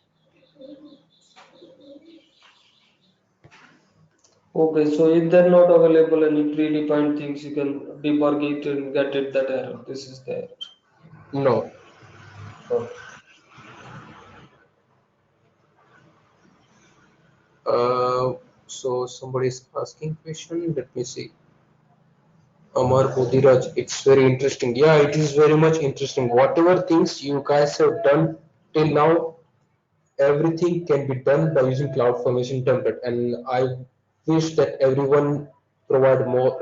Okay. So if they're not available any predefined things, you can debug it and get it that error. This is the error. No. Okay. So somebody is asking question. Let me see. Amar Budhiraj, it's very interesting. Yeah, it is very much interesting. Whatever things you guys have done till now, everything can be done by using CloudFormation template. And I wish that everyone provide more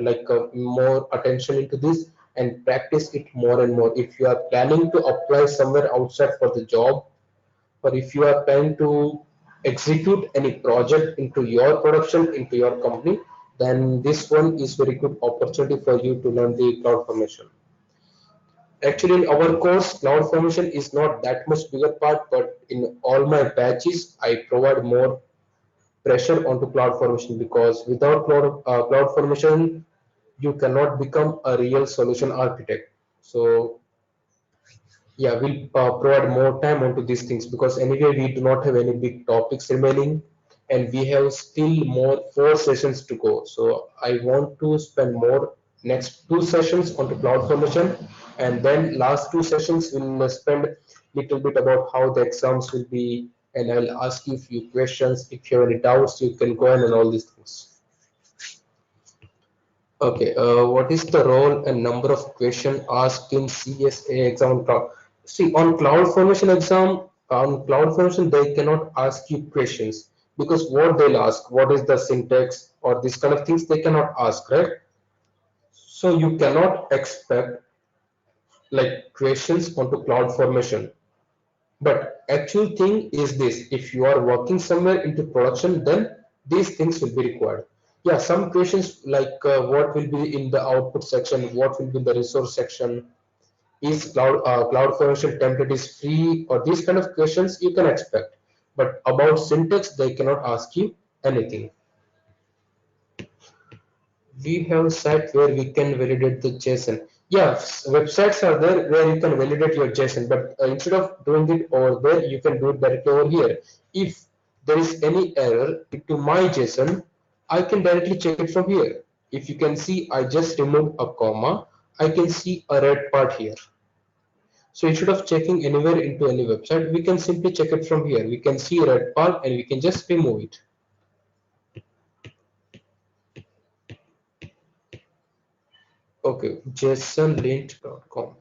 more attention into this and practice it more and more. If you are planning to apply somewhere outside for the job, or if you are trying to execute any project into your production, into your company, then this one is very good opportunity for you to learn the cloud formation. Actually, in our course, cloud formation is not that much bigger part, but in all my batches, I provide more pressure onto cloud formation because without cloud formation, you cannot become a real solution architect. So yeah, we'll provide more time onto these things because anyway we do not have any big topics remaining and we have still more 4 sessions to go. So I want to spend more next 2 sessions onto cloud formation and then last 2 sessions we'll spend little bit about how the exams will be and I'll ask you a few questions. If you have any doubts, you can go ahead and all these things. Okay, what is the role and number of questions asked in CSA exam on cloud? See, on cloud formation exam, on cloud formation, they cannot ask you questions because what they'll ask, what is the syntax or this kind of things, they cannot ask, right? So you cannot expect like questions onto cloud formation. But actual thing is this, if you are working somewhere into production, then these things will be required. Yeah, some questions like what will be in the output section, what will be in the resource section, is cloud formation template is free, or these kind of questions you can expect. But about syntax, they cannot ask you anything. We have a site where we can validate the JSON. Yeah, websites are there where you can validate your JSON, but instead of doing it over there, you can do it directly over here. If there is any error into my JSON, I can directly check it from here. If you can see, I just removed a comma. I can see a red part here. So instead of checking anywhere into any website, we can simply check it from here. We can see a red part and we can just remove it. Okay, jasonlint.com.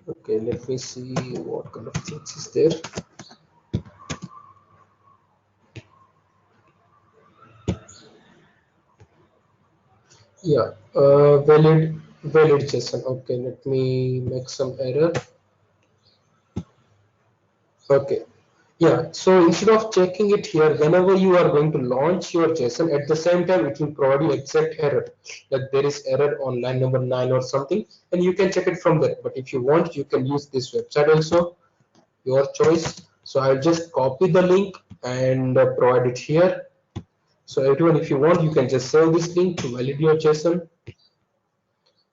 Okay, let me see what kind of things is there. Yeah, valid JSON. Okay, let me make some error. Okay, yeah. So instead of checking it here, whenever you are going to launch your JSON, at the same time it will provide you exact error. Like there is error on line number 9 or something, and you can check it from there. But if you want, you can use this website also, your choice. So I'll just copy the link and provide it here. So everyone, if you want, you can just save this link to validate your JSON.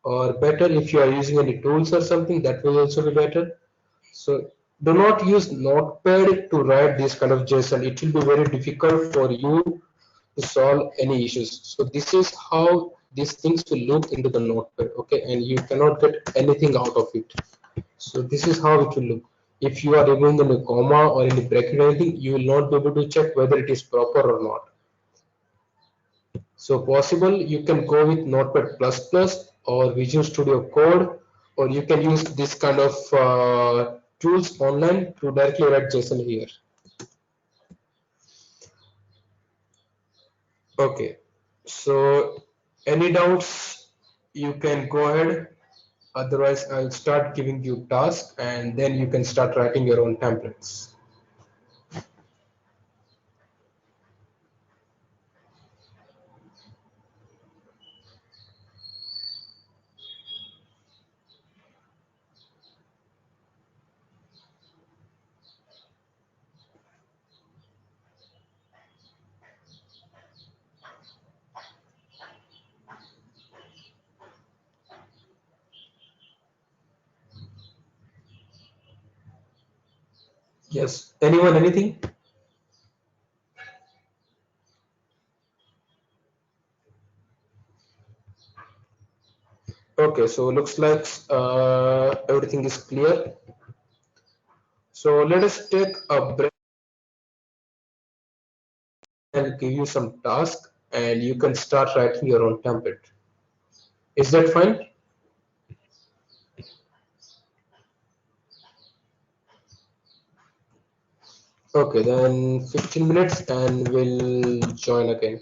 Or better, if you are using any tools or something, that will also be better. So do not use Notepad to write this kind of JSON. It will be very difficult for you to solve any issues. So this is how these things will look into the Notepad, okay, and you cannot get anything out of it. So this is how it will look. If you are removing any comma or any bracket or anything, you will not be able to check whether it is proper or not. So possible you can go with Notepad++ or Visual Studio Code, or you can use this kind of tools online to directly write JSON here. Okay, so any doubts, you can go ahead. Otherwise, I'll start giving you tasks and then you can start writing your own templates. Yes, anyone, anything? Okay, so looks like everything is clear. So let us take a break and give you some task and you can start writing your own template. Is that fine? Okay, then 15 minutes and we'll join again.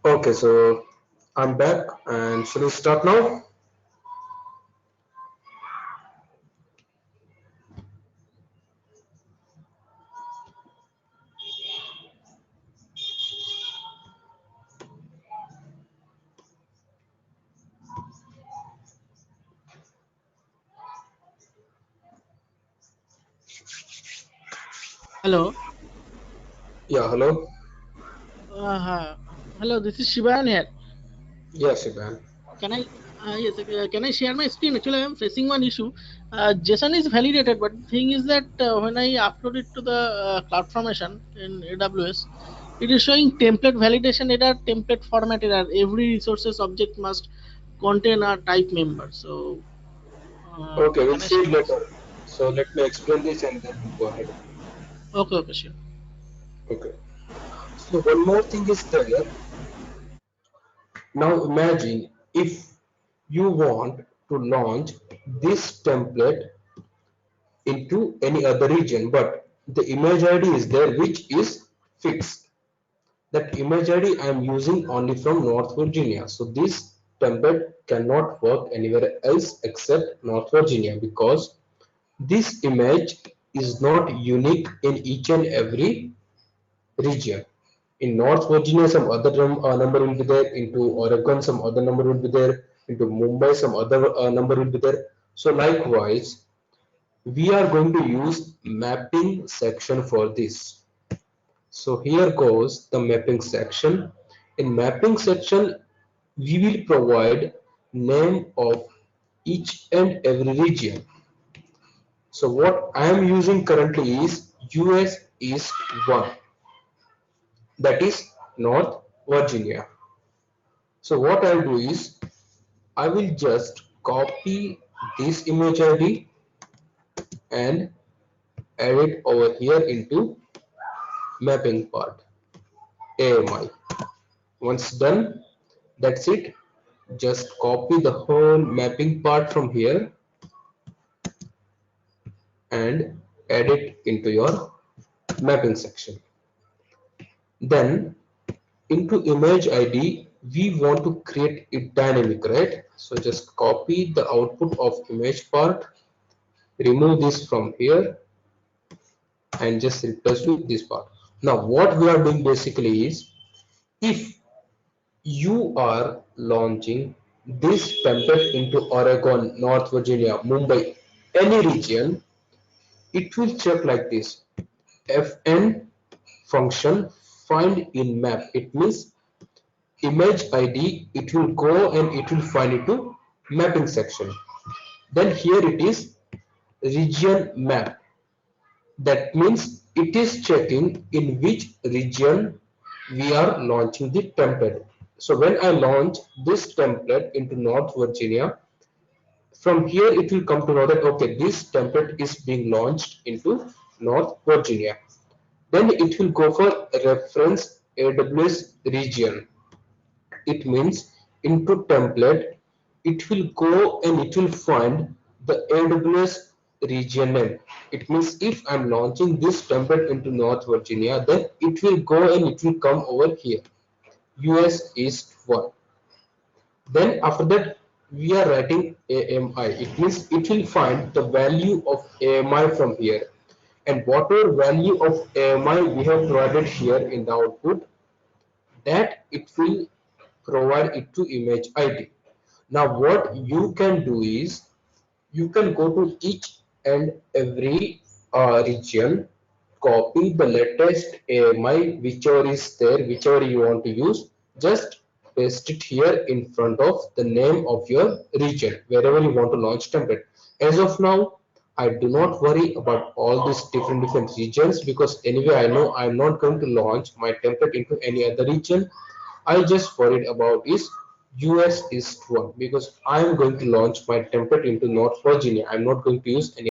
Okay, so I'm back and shall we start now? Hello. Yeah, hello. Uh, Hello, this is Shivan here. Yes, Ivan. Can I? Yes. Can I share my screen? Actually, I am facing one issue. JSON is validated, but the thing is that when I upload it to the Cloudformation in AWS, it is showing template validation error, template format error. Every resources object must contain a type member. So, Okay, we'll can I see share it my? later. So let me explain this and then we'll go ahead. Okay, okay, sure. Okay. So one more thing is there. Now imagine if you want to launch this template into any other region, but the image ID is there which is fixed. That image ID I am using only from North Virginia. So this template cannot work anywhere else except North Virginia because this image is not unique in each and every region. In North Virginia, some other number will be there. Into Oregon, some other number will be there. Into Mumbai, some other number will be there. So likewise, we are going to use mapping section for this. So here goes the mapping section. In mapping section, we will provide name of each and every region. So what I am using currently is US East 1, that is North Virginia. So what I'll do is I will just copy this image ID and add it over here into mapping part AMI. Once done, that's it. Just copy the whole mapping part from here and add it into your mapping section. Then into image ID, we want to create it dynamic, right? So just copy the output of image part, remove this from here and just replace with this part. Now what we are doing basically is if you are launching this template into Oregon, North Virginia, Mumbai, any region, it will check like this. Fn function find in map. It means image ID, it will go and it will find it to mapping section. Then here it is region map. That means it is checking in which region we are launching the template. So when I launch this template into North Virginia, from here it will come to know that okay, this template is being launched into North Virginia. Then it will go for reference AWS region. It means into template, it will go and it will find the AWS region name. It means if I'm launching this template into North Virginia, then it will go and it will come over here, US East 1. Then after that, we are writing AMI. It means it will find the value of AMI from here. And whatever value of AMI we have provided here in the output, that it will provide it to image ID. Now what you can do is you can go to each and every region, copy the latest AMI, whichever is there, whichever you want to use, just paste it here in front of the name of your region, wherever you want to launch template. As of now, I do not worry about all these different regions because anyway I know I'm not going to launch my template into any other region. I just worried about is US East 1 because I am going to launch my template into North Virginia. I'm not going to use any